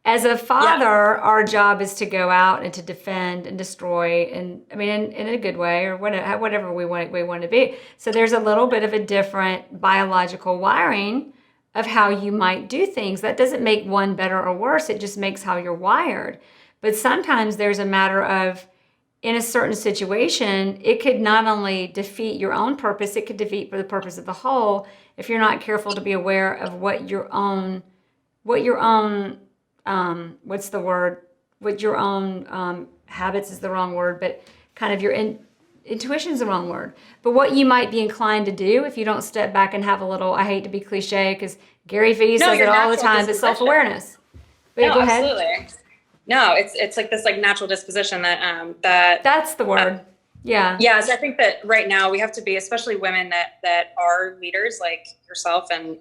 As a father, our job is to go out and to defend and destroy, and I mean, in a good way, or whatever we want to be. So there's a little bit of a different biological wiring of how you might do things. That doesn't make one better or worse. It just makes how you're wired. But sometimes there's a matter of, in a certain situation, it could not only defeat your own purpose, it could defeat for the purpose of the whole if you're not careful to be aware of what your own habits is the wrong word, but kind of your intuition is the wrong word. But what you might be inclined to do if you don't step back and have a little, I hate to be cliche because Gary Vee says it all the time, but self-awareness. But go ahead. Absolutely. No, it's like this like natural disposition that that's the word. Yeah. So I think that right now we have to be, especially women that are leaders like yourself and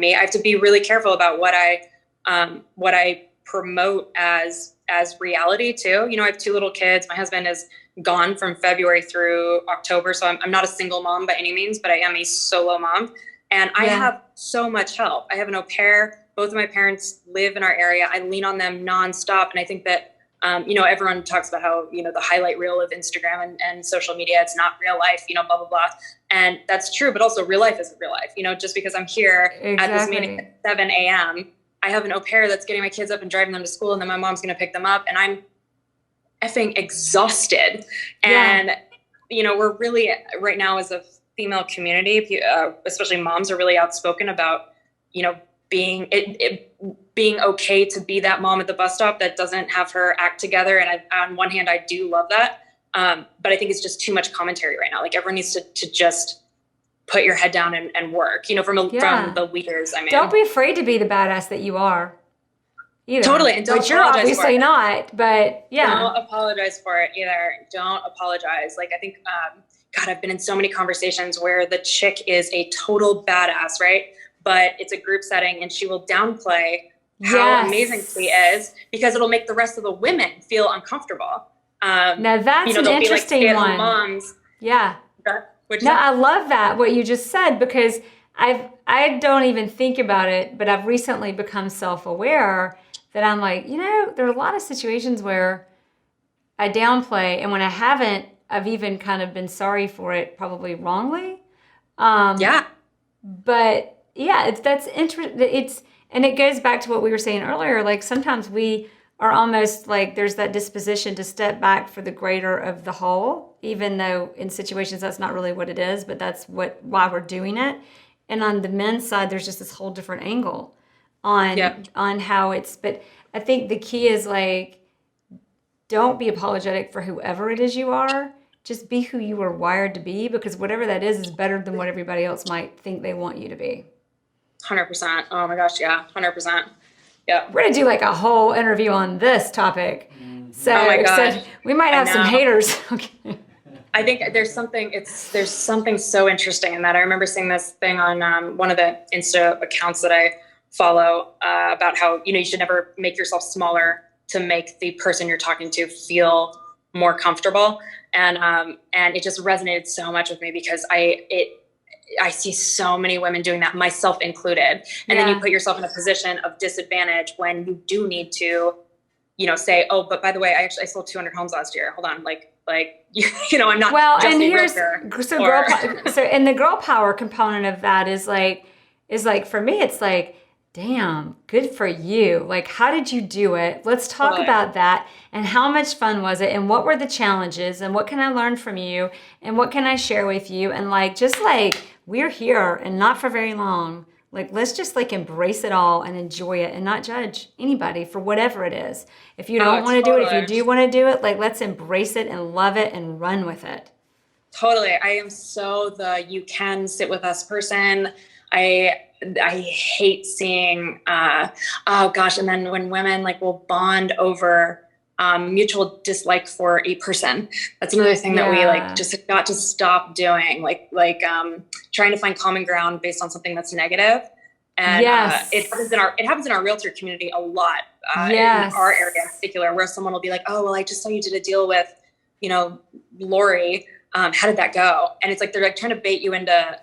me. I have to be really careful about what I promote as reality too. You know, I have 2 little kids. My husband is gone from February through October, so I'm not a single mom by any means, but I am a solo mom, and I have so much help. I have an au pair. Both of my parents live in our area. I lean on them nonstop. And I think that, you know, everyone talks about how, you know, the highlight reel of Instagram and social media, it's not real life, you know, blah, blah, blah. And that's true. But also real life isn't real life. You know, just because I'm here at this meeting at 7 a.m., I have an au pair that's getting my kids up and driving them to school. And then my mom's going to pick them up. And I'm effing exhausted. And, you know, we're really right now as a female community, especially moms are really outspoken about, you know, being okay to be that mom at the bus stop that doesn't have her act together. And on one hand, I do love that. But I think it's just too much commentary right now. Like everyone needs to just put your head down and work, you know, from the leaders. I mean, don't be afraid to be the badass that you are either. Totally. And but you're obviously not, but don't apologize for it either. Don't apologize. Like, I think, God, I've been in so many conversations where the chick is a total badass, right? But it's a group setting and she will downplay how amazing she is because it'll make the rest of the women feel uncomfortable. Now that's an interesting one. Moms. Yeah. I love that, what you just said, because I don't even think about it, but I've recently become self-aware that I'm like, you know, there are a lot of situations where I downplay, and when I haven't, I've even kind of been sorry for it, probably wrongly. Um, Yeah. but yeah, that's interesting. And it goes back to what we were saying earlier. Like sometimes we are almost like there's that disposition to step back for the greater of the whole, even though in situations that's not really what it is, but that's why we're doing it. And on the men's side, there's just this whole different angle Yeah. on how it's. But I think the key is like don't be apologetic for whoever it is you are. Just be who you were wired to be, because whatever that is better than what everybody else might think they want you to be. 100%. Oh my gosh. Yeah. 100%. Yeah. We're gonna do like a whole interview on this topic. So, Oh my gosh. so we might have some know. haters. Okay. I think there's something so interesting in that. I remember seeing this thing on one of the Insta accounts that I follow about how, you should never make yourself smaller to make the person you're talking to feel more comfortable. And it just resonated so much with me because I see so many women doing that, myself included. And then you put yourself in a position of disadvantage when you do need to, say, oh, but by the way, I sold 200 homes last year. Hold on. I'm not well, just and a here's realtor. so and the girl power component of that is like for me, it's like, damn, good for you. Like, how did you do it? Let's talk about that. And how much fun was it? And what were the challenges? And what can I learn from you? And what can I share with you? And we're here and not for very long. Like, let's just embrace it all and enjoy it and not judge anybody for whatever it is. If you don't want to do it, if you do want to do it, let's embrace it and love it and run with it. Totally. I am so you can sit with us person. I hate seeing, oh gosh. And then when women will bond over mutual dislike for a person, that's another thing that we just got to stop doing, trying to find common ground based on something that's negative. And it happens in our realtor community a lot, in our area in particular, where someone will be like, oh, well, I just saw you did a deal with, Lori. How did that go? And it's they're trying to bait you into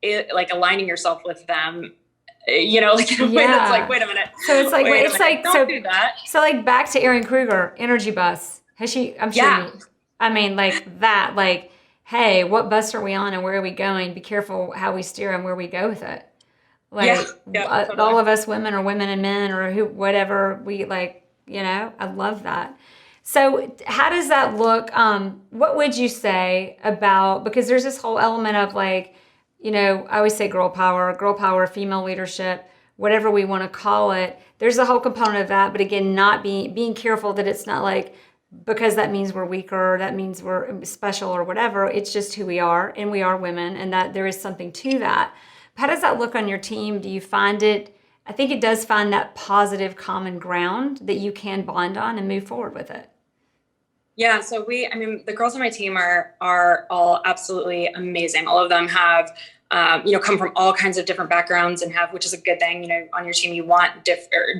it, aligning yourself with them, in a way that's wait a minute. So it's don't do that. So back to Erin Kruger, Energy Bus. Has she, I'm sure, hey, what bus are we on and where are we going? Be careful how we steer and where we go with it. Totally. All of us women or women and men or whatever we I love that. So how does that look? What would you say about, because there's this whole element of I always say girl power, female leadership, whatever we want to call it. There's a whole component of that, but again, not being careful that it's not because that means we're weaker, or that means we're special or whatever. It's just who we are, and we are women, and that there is something to that. How does that look on your team? Do you find it? I think it does find that positive common ground that you can bond on and move forward with it. Yeah, so the girls on my team are all absolutely amazing. All of them have, come from all kinds of different backgrounds and which is a good thing. On your team, you want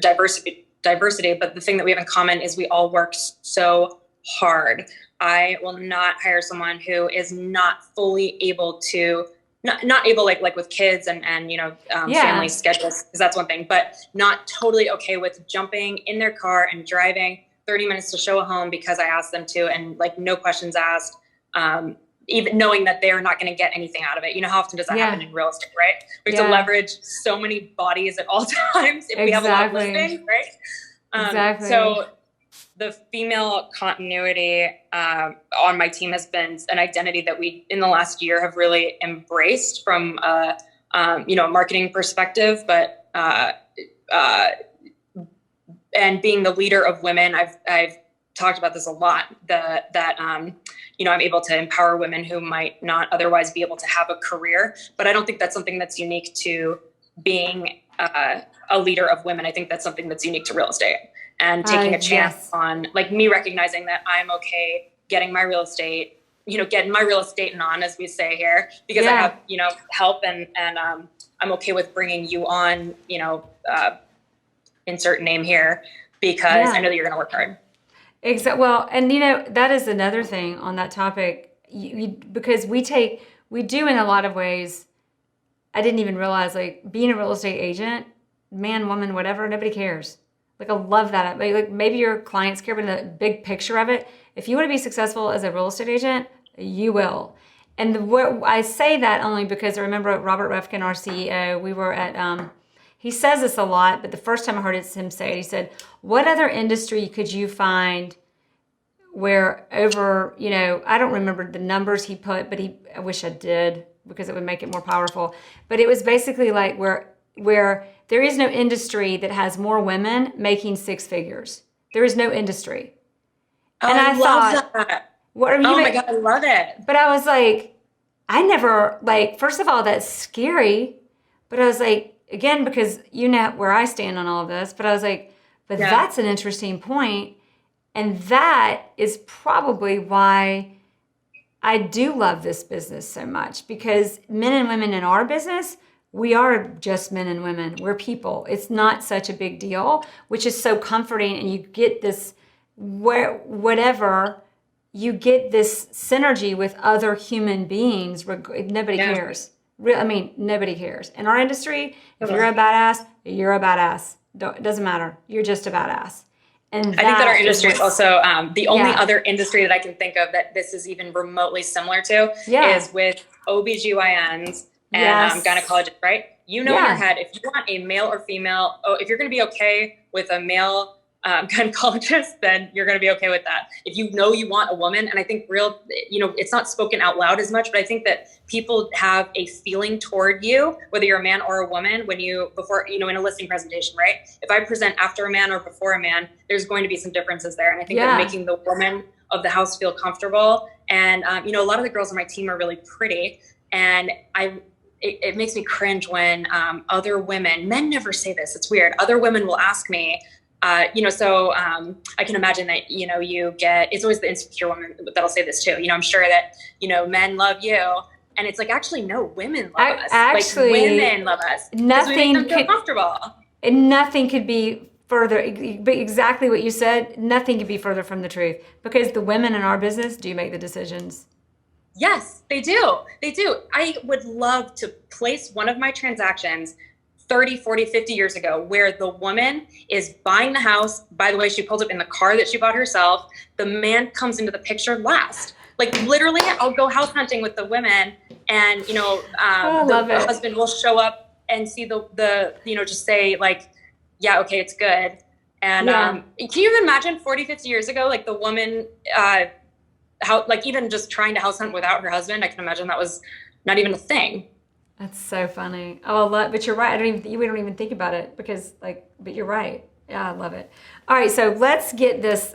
diversity. But the thing that we have in common is we all work so hard. I will not hire someone who is not fully able to, not able like with kids and family schedules, because that's one thing, but not totally okay with jumping in their car and driving 30 minutes to show a home because I asked them to, and no questions asked, even knowing that they're not going to get anything out of it. How often does that happen in real estate, right? We have to leverage so many bodies at all times if we have a lot listing, right? So the female continuity on my team has been an identity that we, in the last year, have really embraced from a marketing perspective, but and being the leader of women, I've talked about this a lot, that I'm able to empower women who might not otherwise be able to have a career. But I don't think that's something that's unique to being a leader of women. I think that's something that's unique to real estate, and taking a chance on me recognizing that I'm okay getting my real estate, getting my real estate on, as we say here, because I have, help and I'm okay with bringing you on, insert name here, because I know that you're going to work hard. Exactly. Well, and that is another thing on that topic, because we do in a lot of ways. I didn't even realize being a real estate agent, man, woman, whatever, nobody cares. I love that. Maybe your clients care, but in the big picture of it, if you want to be successful as a real estate agent, You will. And what I say that only because I remember Robert Refkin, our CEO, we were at, he says this a lot, but the first time I heard him say it, he said, what other industry could you find where over, I don't remember the numbers he put, but I wish I did because it would make it more powerful. But it was basically like where there is no industry that has more women making six figures. There is no industry. Oh, And I love thought, that. what are you? Oh my God, I love it. But I was like, I never, first of all, that's scary. But I was like, again, because you know where I stand on all of this, but I was like, but that's an interesting point. And that is probably why I do love this business so much, because men and women in our business, we are just men and women. We're people. It's not such a big deal, which is so comforting. And you get this, whatever, you get this synergy with other human beings. Nobody cares. Nobody cares. In our industry, if you're a badass, you're a badass. It doesn't matter. You're just a badass. And I think that our industry is also the only other industry that I can think of that this is even remotely similar to is with OBGYNs and gynecologists, right? In your head, if you want a male or female, if you're going to be okay with a male gynecologist, then you're going to be okay with that. If you want a woman, and I think it's not spoken out loud as much, but I think that people have a feeling toward you, whether you're a man or a woman, before in a listing presentation, right? If I present after a man or before a man, there's going to be some differences there. And I think that making the woman of the house feel comfortable. And, a lot of the girls on my team are really pretty. And it makes me cringe when other women, men never say this, it's weird. Other women will ask me, I can imagine that, it's always the insecure woman that'll say this too. I'm sure that, men love you. And it's like, actually, no, women love us. Actually, women love us. Nothing we make them feel comfortable. And nothing could be further, but exactly what you said, nothing could be further from the truth, because the women in our business do make the decisions. Yes, they do. They do. I would love to place one of my transactions 30, 40, 50 years ago, where the woman is buying the house. By the way, she pulled up in the car that she bought herself. The man comes into the picture last. Like literally, I'll go house hunting with the women, and the husband will show up and see the just say like, yeah, okay, it's good. And can you even imagine 40, 50 years ago, like the woman, even just trying to house hunt without her husband? I can imagine that was not even a thing. That's so funny. Oh, but you're right. We don't even think about it because but you're right. Yeah, I love it. All right, so let's get this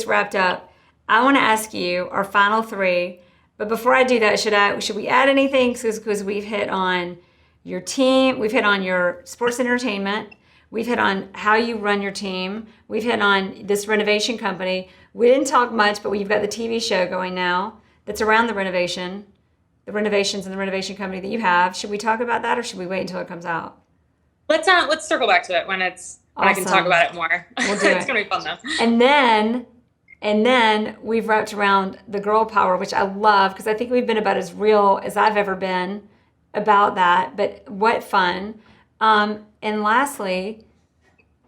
wrapped up. I want to ask you our final three, but before I do that, should we add anything? Because we've hit on your team, we've hit on your sports entertainment, we've hit on how you run your team, we've hit on this renovation company. We didn't talk much, but you've got the TV show going now that's around the renovations and the renovation company that you have. Should we talk about that, or should we wait until it comes out? Let's circle back to it when I can talk about it more. We'll do It's gonna be fun though. And then we've wrapped around the girl power, which I love because I think we've been about as real as I've ever been about that. But what fun! And lastly,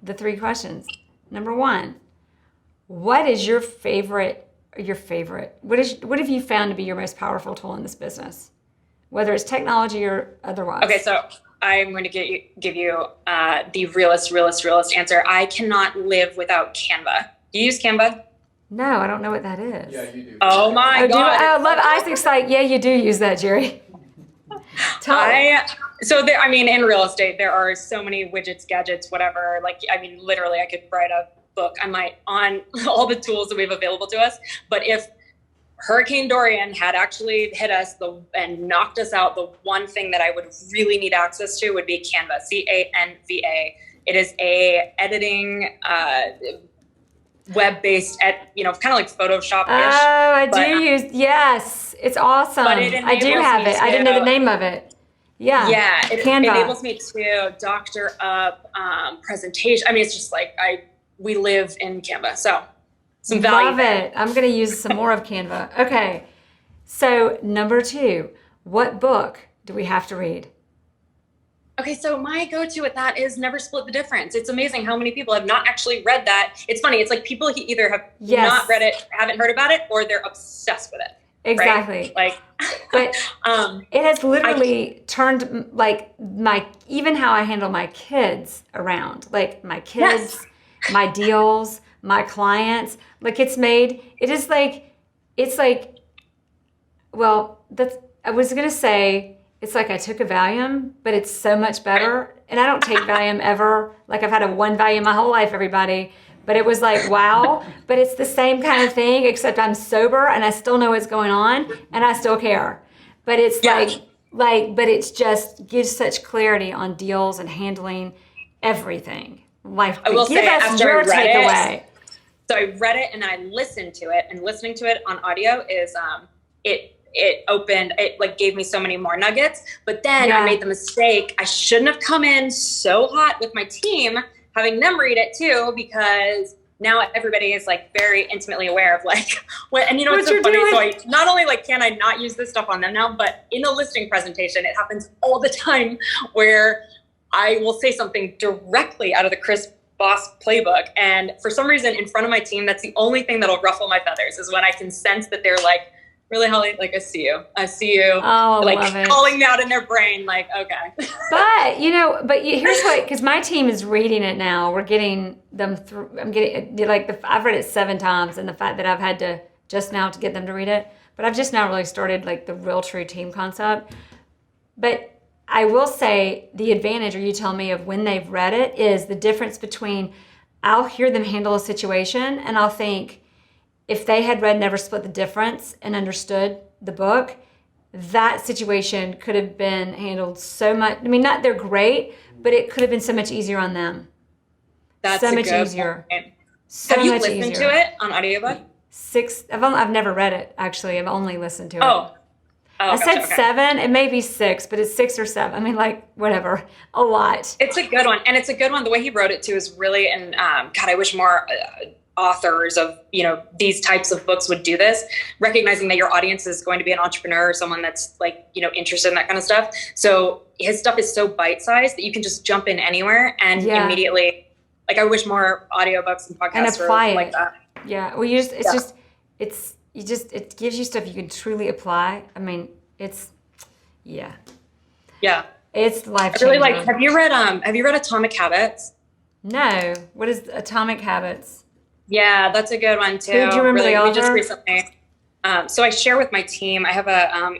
the three questions. Number one, what is your favorite? What have you found to be your most powerful tool in this business, whether it's technology or otherwise? Okay, so I'm going to give you the realest answer. I cannot live without Canva. Do you use Canva? No, I don't know what that is. Yeah, you do. Oh my God. I love Isaac's like, yeah, you do use that, Jere. In real estate, there are so many widgets, gadgets, whatever. Literally, I could write a book on all the tools that we have available to us. But if Hurricane Dorian had actually hit us and knocked us out, the one thing that I would really need access to would be Canva, Canva. It is a editing web-based, kind of like Photoshop-ish. Oh, yes, it's awesome. But I do have it. I didn't know the name of it. Yeah. Yeah, it Canva enables me to doctor up presentation. It's just we live in Canva, so some value. Love it. I'm going to use some more of Canva. Okay, so number two, what book do we have to read? Okay, so my go-to with that is Never Split the Difference. It's amazing how many people have not actually read that. It's funny. It's like people either have not read it, haven't heard about it, or they're obsessed with it. Exactly. Right? But it has literally turned like even how I handle my kids around, like my kids, my deals, my clients. Like it's like, well, I was going to say, it's like I took a Valium, but it's so much better. And I don't take Valium ever. Like I've had a one Valium my whole life, everybody. But it was like, wow. But it's the same kind of thing, except I'm sober and I still know what's going on and I still care. But it's but it's just gives such clarity on deals and handling everything. Life. I will say, after I read takeaway. So I read it and I listened to it, and listening to it on audio is it like gave me so many more nuggets. But then I made the mistake. I shouldn't have come in so hot with my team, having them read it too, because now everybody is like very intimately aware of like what, and you know what's so funny? So I not only like can I not use this stuff on them now, but in a listing presentation, it happens all the time where I will say something directly out of the Chris Boss playbook. And for some reason in front of my team, that's the only thing that'll ruffle my feathers, is when I can sense that they're like, really, Holly, like, I see you. Oh, like calling me out in their brain, like, okay. But, here's what, because my team is reading it now. We're getting them through. I've read it 7 times, and the fact that I've had to just now to get them to read it. But I've just now really started like the real true team concept. But I will say the advantage, or you tell me, of when they've read it is the difference between I'll hear them handle a situation and I'll think, if they had read Never Split the Difference and understood the book, that situation could have been handled so much. I mean, not they're great, but it could have been so much easier on them. That's so much easier. So have you much listened easier. to it on audiobook? 6. I've never read it, actually. I've only listened to it. Oh, I said 7. It may be 6, but it's 6 or 7. I mean, like, whatever. A lot. It's a good one. And it's a good one. The way he wrote it too is really, and God, I wish more authors of, these types of books would do this, recognizing that your audience is going to be an entrepreneur or someone that's like, interested in that kind of stuff. So his stuff is so bite-sized that you can just jump in anywhere and immediately, like, I wish more audiobooks and podcasts were like that. Yeah. Well, it gives you stuff you can truly apply. I mean, it's life-changing. I really have you read Atomic Habits? No. What is Atomic Habits? Yeah, that's a good one too. Do you remember the author? Just recently. So I share with my team. I have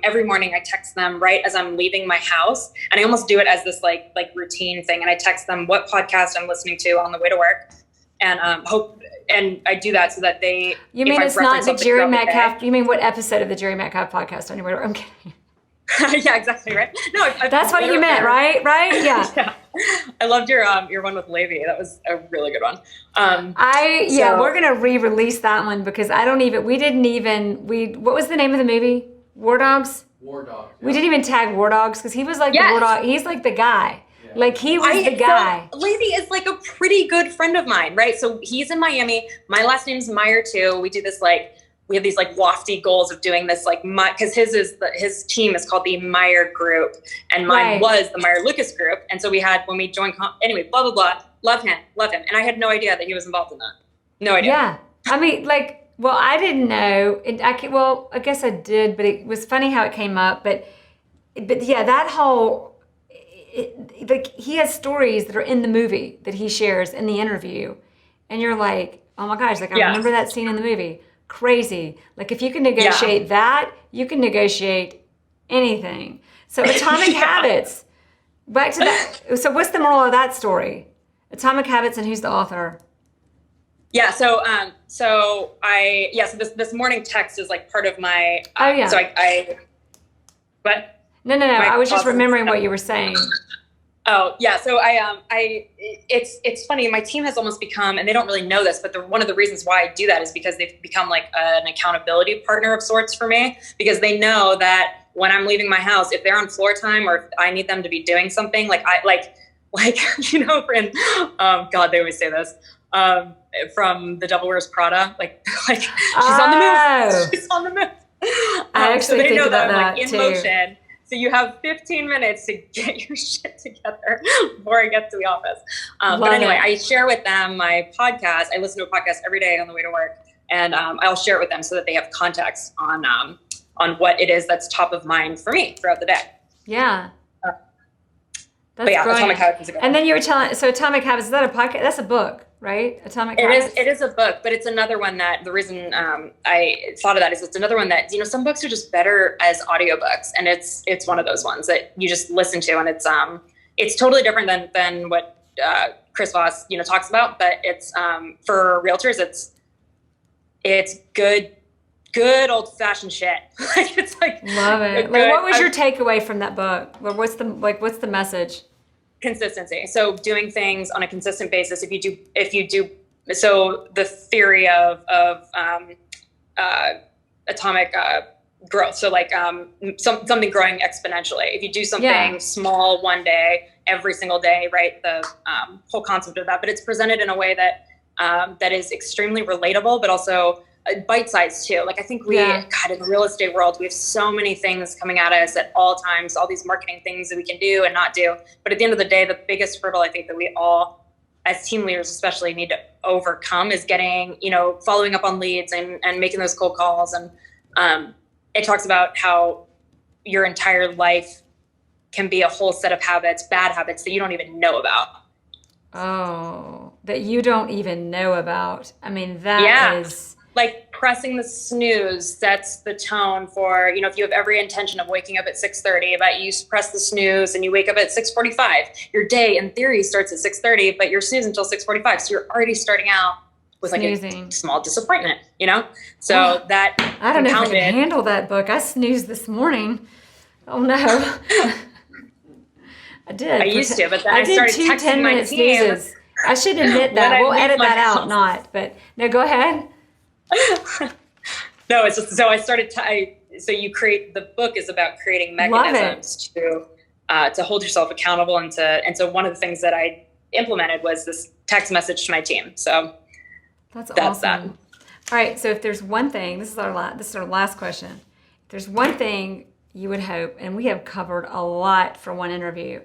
every morning I text them right as I'm leaving my house, and I almost do it as this like routine thing. And I text them what podcast I'm listening to on the way to work, and and I do that so that they. You mean it's not the Jere Metcalf? You mean what episode of the Jere Metcalf podcast on your way to work? I'm kidding. Yeah, exactly right. No, that's what you meant, right? Yeah. Yeah. I loved your one with Levy. That was a really good one. We're gonna re-release that one because what was the name of the movie? War Dogs. Yeah. We didn't even tag War Dogs because he was like the War Dog. He's like the guy. Yeah. Like he was the guy. So Levy is like a pretty good friend of mine, right? So he's in Miami. My last name's Meyer too. We do this we have these like lofty goals of doing this because his team is called the Meyer Group and mine was the Meyer Lucas Group. And so we had, when we joined, anyway, blah, blah, blah, love him. And I had no idea that he was involved in that. No idea. Yeah. I mean, I didn't know. I guess I did, but it was funny how it came up. But yeah, that whole, he has stories that are in the movie that he shares in the interview. And you're like, oh my gosh, I remember that scene in the movie. Crazy. Like if you can negotiate that, you can negotiate anything. So Atomic Habits, back to that. So what's the moral of that story? Atomic Habits, and who's the author? Yeah. So this morning text is like part of my, so what? No. I was just remembering what you were saying. Oh yeah. So it's funny. My team has almost become, and they don't really know this, but one of the reasons why I do that is because they've become like an accountability partner of sorts for me, because they know that when I'm leaving my house, if they're on floor time or if I need them to be doing something God, they always say this, from The Devil Wears Prada, she's on the move. She's on the move. I actually so they think know about that I'm that in too. motion. So you have 15 minutes to get your shit together before I get to the office. But anyway, I share with them my podcast. I listen to a podcast every day on the way to work, and I'll share it with them so that they have context on on what it is that's top of mind for me throughout the day. Yeah. That's but yeah, brilliant. Atomic Habits is a good one. And then you were telling, so Atomic Habits, is that a podcast? That's a book, right? Atomic Habits? It is a book, but it's another one that the reason I thought of that is it's another one that, some books are just better as audiobooks. And it's one of those ones that you just listen to, and it's totally different than what Chris Voss, talks about, but it's for realtors, it's good old fashioned shit. It's like, love it. Like, what was your takeaway from that book? What's the message? Consistency. So doing things on a consistent basis. If you do, so the theory of atomic growth. So like something growing exponentially. If you do something small one day, every single day, right? The whole concept of that, but it's presented in a way that is extremely relatable, but also bite-sized too. Like I think God, in the real estate world, we have so many things coming at us at all times, all these marketing things that we can do and not do. But at the end of the day, the biggest hurdle I think that we all, as team leaders especially, need to overcome is getting, following up on leads and making those cold calls. And it talks about how your entire life can be a whole set of habits, bad habits that you don't even know about. Oh, that you don't even know about. I mean, that is... Like pressing the snooze sets the tone for, if you have every intention of waking up at 6:30, but you press the snooze and you wake up at 6:45, your day in theory starts at 6:30, but you're snoozing until 6:45. So you're already starting out with snoozing. Like a small disappointment, So that I don't know if I can handle that book. I snoozed this morning. Oh no. I did. I used to, but then I started did 2 10-minute snoozes. I should admit that. We'll edit that out, but go ahead. No, it's just, so I started so you create, the book is about creating mechanisms to hold yourself accountable, and so one of the things that I implemented was this text message to my team. So that's awesome. That. All right, so if there's one thing, this is our last question. If there's one thing you would hope, and we have covered a lot for one interview,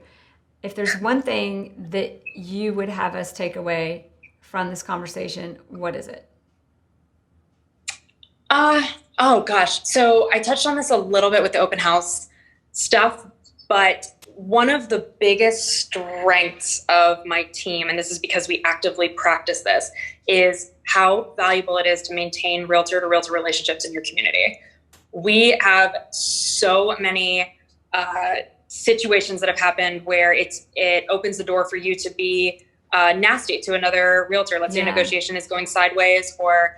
if there's one thing that you would have us take away from this conversation, what is it? Oh gosh. So I touched on this a little bit with the open house stuff, but one of the biggest strengths of my team, and this is because we actively practice this, is how valuable it is to maintain realtor to realtor relationships in your community. We have so many situations that have happened where it opens the door for you to be nasty to another realtor. Let's say a negotiation is going sideways, or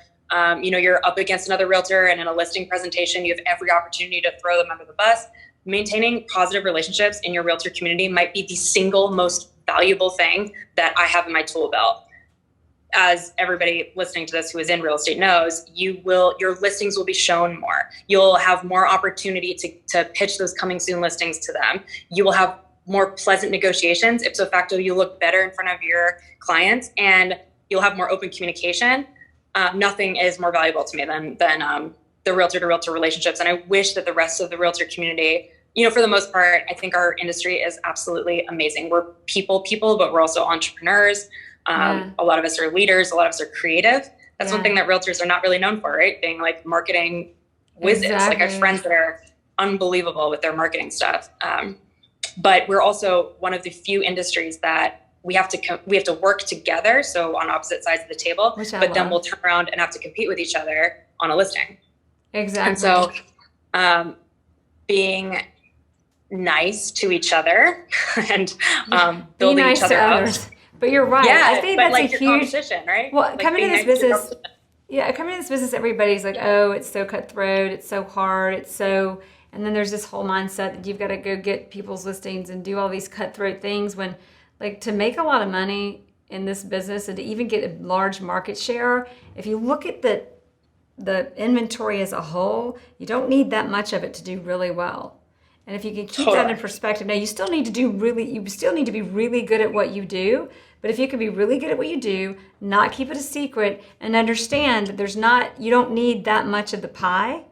you're up against another realtor, and in a listing presentation, you have every opportunity to throw them under the bus. Maintaining positive relationships in your realtor community might be the single most valuable thing that I have in my tool belt. As everybody listening to this who is in real estate knows, your listings will be shown more. You'll have more opportunity to pitch those coming soon listings to them. You will have more pleasant negotiations. Ipso facto, you look better in front of your clients, and you'll have more open communication. Nothing is more valuable to me than the realtor to realtor relationships. And I wish that the rest of the realtor community, for the most part, I think our industry is absolutely amazing. We're people, but we're also entrepreneurs. A lot of us are leaders. A lot of us are creative. That's one thing that realtors are not really known for, right? Being like marketing whizzes. Exactly. Like I have friends that are unbelievable with their marketing stuff. But we're also one of the few industries that we have to work together, so on opposite sides of the table, but then we'll turn around and have to compete with each other on a listing. Exactly. And so being nice to each other and building nice each other to up. others. But you're right. Yeah, I think that's like a your huge competition, right? Well, like coming into this business, everybody's like, oh, it's so cutthroat, it's so hard, and then there's this whole mindset that you've got to go get people's listings and do all these cutthroat things when, like, to make a lot of money in this business and to even get a large market share, if you look at the inventory as a whole, you don't need that much of it to do really well. And if you can keep that in perspective, now you still need to be really good at what you do. But if you can be really good at what you do, not keep it a secret, and understand that you don't need that much of the pie,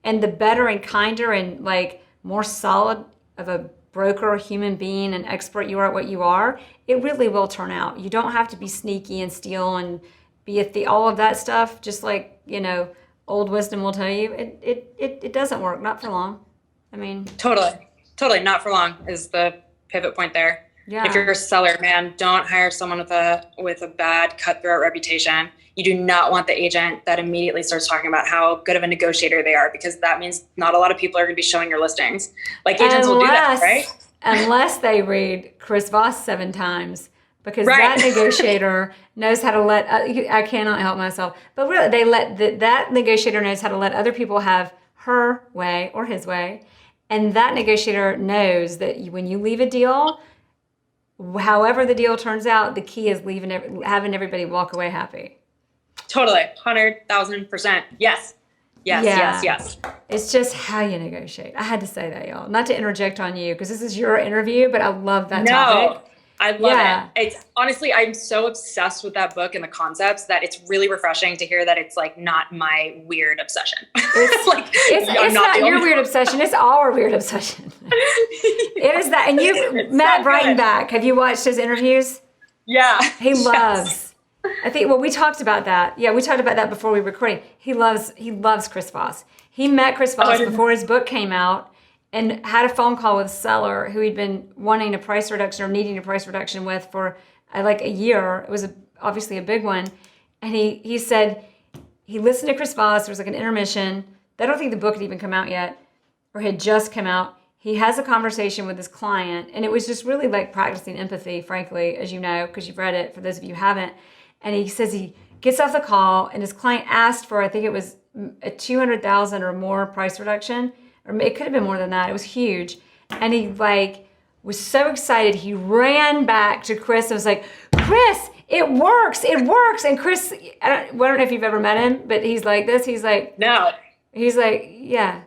and the better and kinder and like more solid of a broker, human being, and expert you are at what you are, it really will turn out. You don't have to be sneaky and steal and be all of that stuff. Just like, old wisdom will tell you it doesn't work, not for long. I mean, totally not for long is the pivot point there. yeah. If you're a seller, man, don't hire someone with a bad cutthroat reputation. You do not want the agent that immediately starts talking about how good of a negotiator they are, because that means not a lot of people are going to be showing your listings. Like agents will do that, right? Unless they read Chris Voss 7 times, because that negotiator knows how to let, I cannot help myself, but really they let, that negotiator knows how to let other people have her way or his way. And that negotiator knows that when you leave a deal, however the deal turns out, the key is having everybody walk away happy. Totally. 100,000%. Yes. Yes. It's just how you negotiate. I had to say that, y'all. Not to interject on you, because this is your interview, but I love that topic. I love it. It's honestly, I'm so obsessed with that book and the concepts that it's really refreshing to hear that it's like not my weird obsession. It's not your weird obsession. It's our weird obsession. It is that. And Matt Breitenbach, have you watched his interviews? Yeah. He loves. I think, well, we talked about that. Yeah, we talked about that before we were recording. He loves Chris Voss. He met Chris Voss before his book came out and had a phone call with a seller who he'd been wanting a price reduction or needing a price reduction with for like a year. It was obviously a big one. And he said he listened to Chris Voss. There was like an intermission. I don't think the book had even come out yet or had just come out. He has a conversation with his client, and it was just really like practicing empathy, frankly, as you know, because you've read it, for those of you who haven't. And he says he gets off the call, and his client asked for, I think it was a $200,000 or more price reduction, or it could have been more than that. It was huge. And he was so excited. He ran back to Chris and was like, Chris, it works. And Chris, I don't know if you've ever met him, but he's like this. He's like, no. He's like, yeah.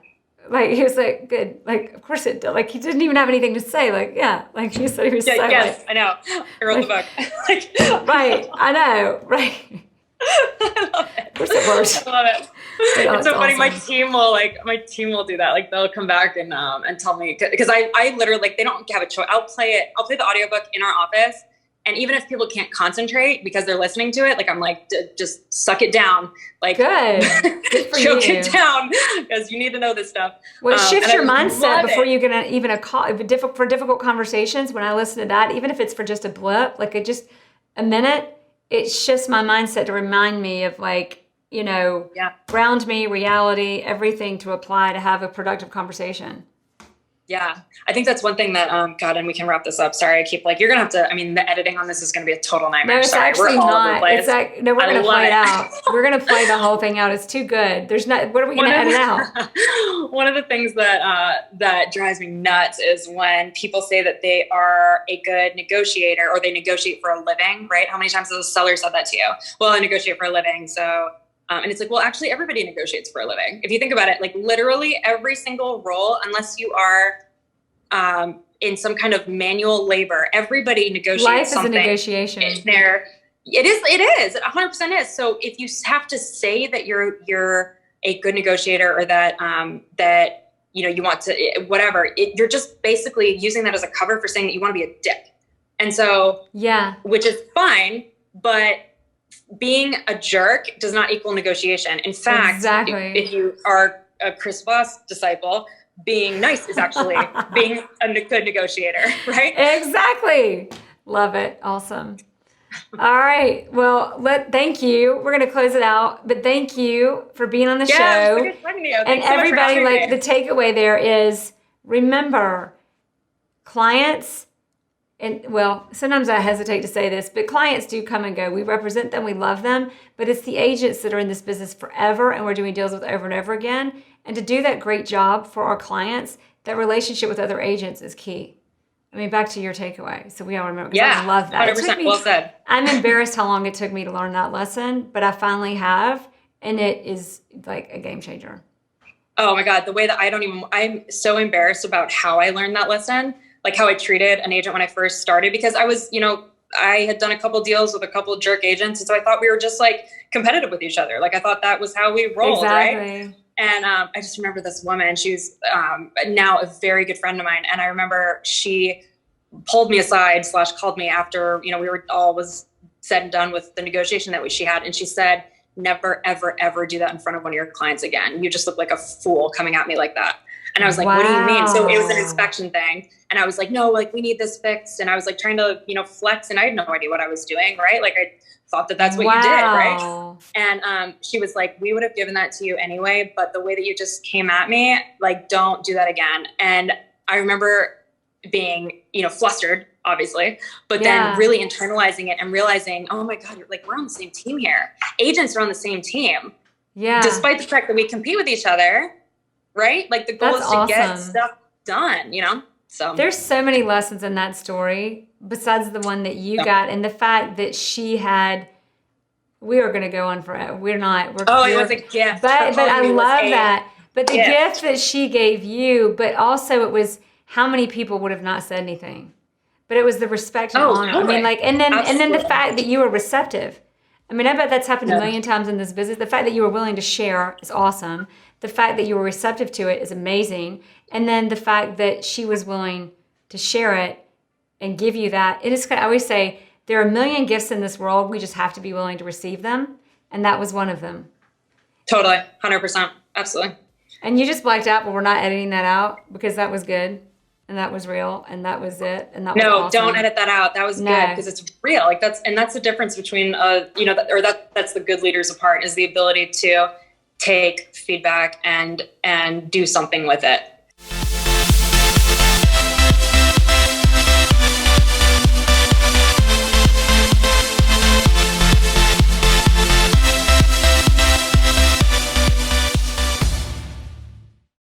Like, he was like, good. Like, of course it did. Like, he didn't even have anything to say. Like, yeah. Like, he said he was yes, I know. I wrote the book. Right. I know. Right. I love it. Of course it works. I love it. It's so funny. Awesome. My team will do that. Like, they'll come back and tell me, because I literally, like, they don't have a choice. I'll play the audiobook in our office. And even if people can't concentrate because they're listening to it, like, I'm like, just suck it down. Like, good for choke you. It down, because you need to know this stuff. Well, shift your mindset before you get even a call for difficult conversations. When I listen to that, even if it's for just a blip, like just a minute, it shifts my mindset to remind me of, like, ground me, reality, everything to apply to have a productive conversation. Yeah, I think that's one thing that, God, and we can wrap this up. Sorry, I keep you're going to have to, the editing on this is going to be a total nightmare. No, it's actually not. It's like, no, we're going to play it out. We're going to play the whole thing out. It's too good. What are we going to edit out? One of the things that drives me nuts is when people say that they are a good negotiator or they negotiate for a living, right? How many times has a seller said that to you? Well, I negotiate for a living, so... and it's like, well, actually, everybody negotiates for a living. If you think about it, like, literally every single role, unless you are in some kind of manual labor, everybody negotiates. Life something. Is a negotiation. It is. It 100% is. So if you have to say that you're a good negotiator, or that you want to whatever, you're just basically using that as a cover for saying that you want to be a dick. And so, which is fine, but being a jerk does not equal negotiation. In fact, if you are a Chris Voss disciple, being nice is actually being a good negotiator, right? Exactly. Love it. Awesome. All right. Well, thank you. We're going to close it out, but thank you for being on the show. It was talking to you. And everybody, the takeaway there is, remember, clients. And well, sometimes I hesitate to say this, but clients do come and go. We represent them. We love them. But it's the agents that are in this business forever, and we're doing deals with over and over again. And to do that great job for our clients, that relationship with other agents is key. I mean, back to your takeaway. So we all remember. I love that. 100% well said. I'm embarrassed how long it took me to learn that lesson, but I finally have. And it is like a game changer. Oh my God. The way that I'm so embarrassed about how I learned that lesson. Like how I treated an agent when I first started, because I was, I had done a couple deals with a couple of jerk agents. And so I thought we were just like competitive with each other. Like I thought that was how we rolled, right? And I just remember this woman, she's now a very good friend of mine. And I remember she pulled me aside / called me after, we were all was said and done with the negotiation that she had. And she said, never, ever, ever do that in front of one of your clients again. You just look like a fool coming at me like that. And I was like, what do you mean? So it was an inspection thing. And I was like, no, like we need this fixed. And I was like trying to, flex, and I had no idea what I was doing. Right. Like I thought that that's what you did. Right. And she was like, we would have given that to you anyway, but the way that you just came at me, like, don't do that again. And I remember being, flustered, obviously, but then really internalizing it and realizing, oh my God, we're on the same team here. Agents are on the same team. Yeah. Despite the fact that we compete with each other, right? Like the goal is to get stuff done, So there's so many lessons in that story besides the one that you got, and the fact that we are going to go on forever. It was a gift. But I love that. But the gift that she gave you, but also it was how many people would have not said anything. But it was the respect and honor. Totally. I mean, and then the fact that you were receptive. I mean, I bet that's happened a million times in this business. The fact that you were willing to share is awesome. The fact that you were receptive to it is amazing. And then the fact that she was willing to share it and give you that. I always say, there are a million gifts in this world. We just have to be willing to receive them. And that was one of them. Totally. 100%. Absolutely. And you just blacked out, but we're not editing that out because that was good. And that was real, and that was it, and that was awesome. Don't edit that out. That was good because it's real. Like that's the difference between that's the good leaders apart, is the ability to take feedback and do something with it.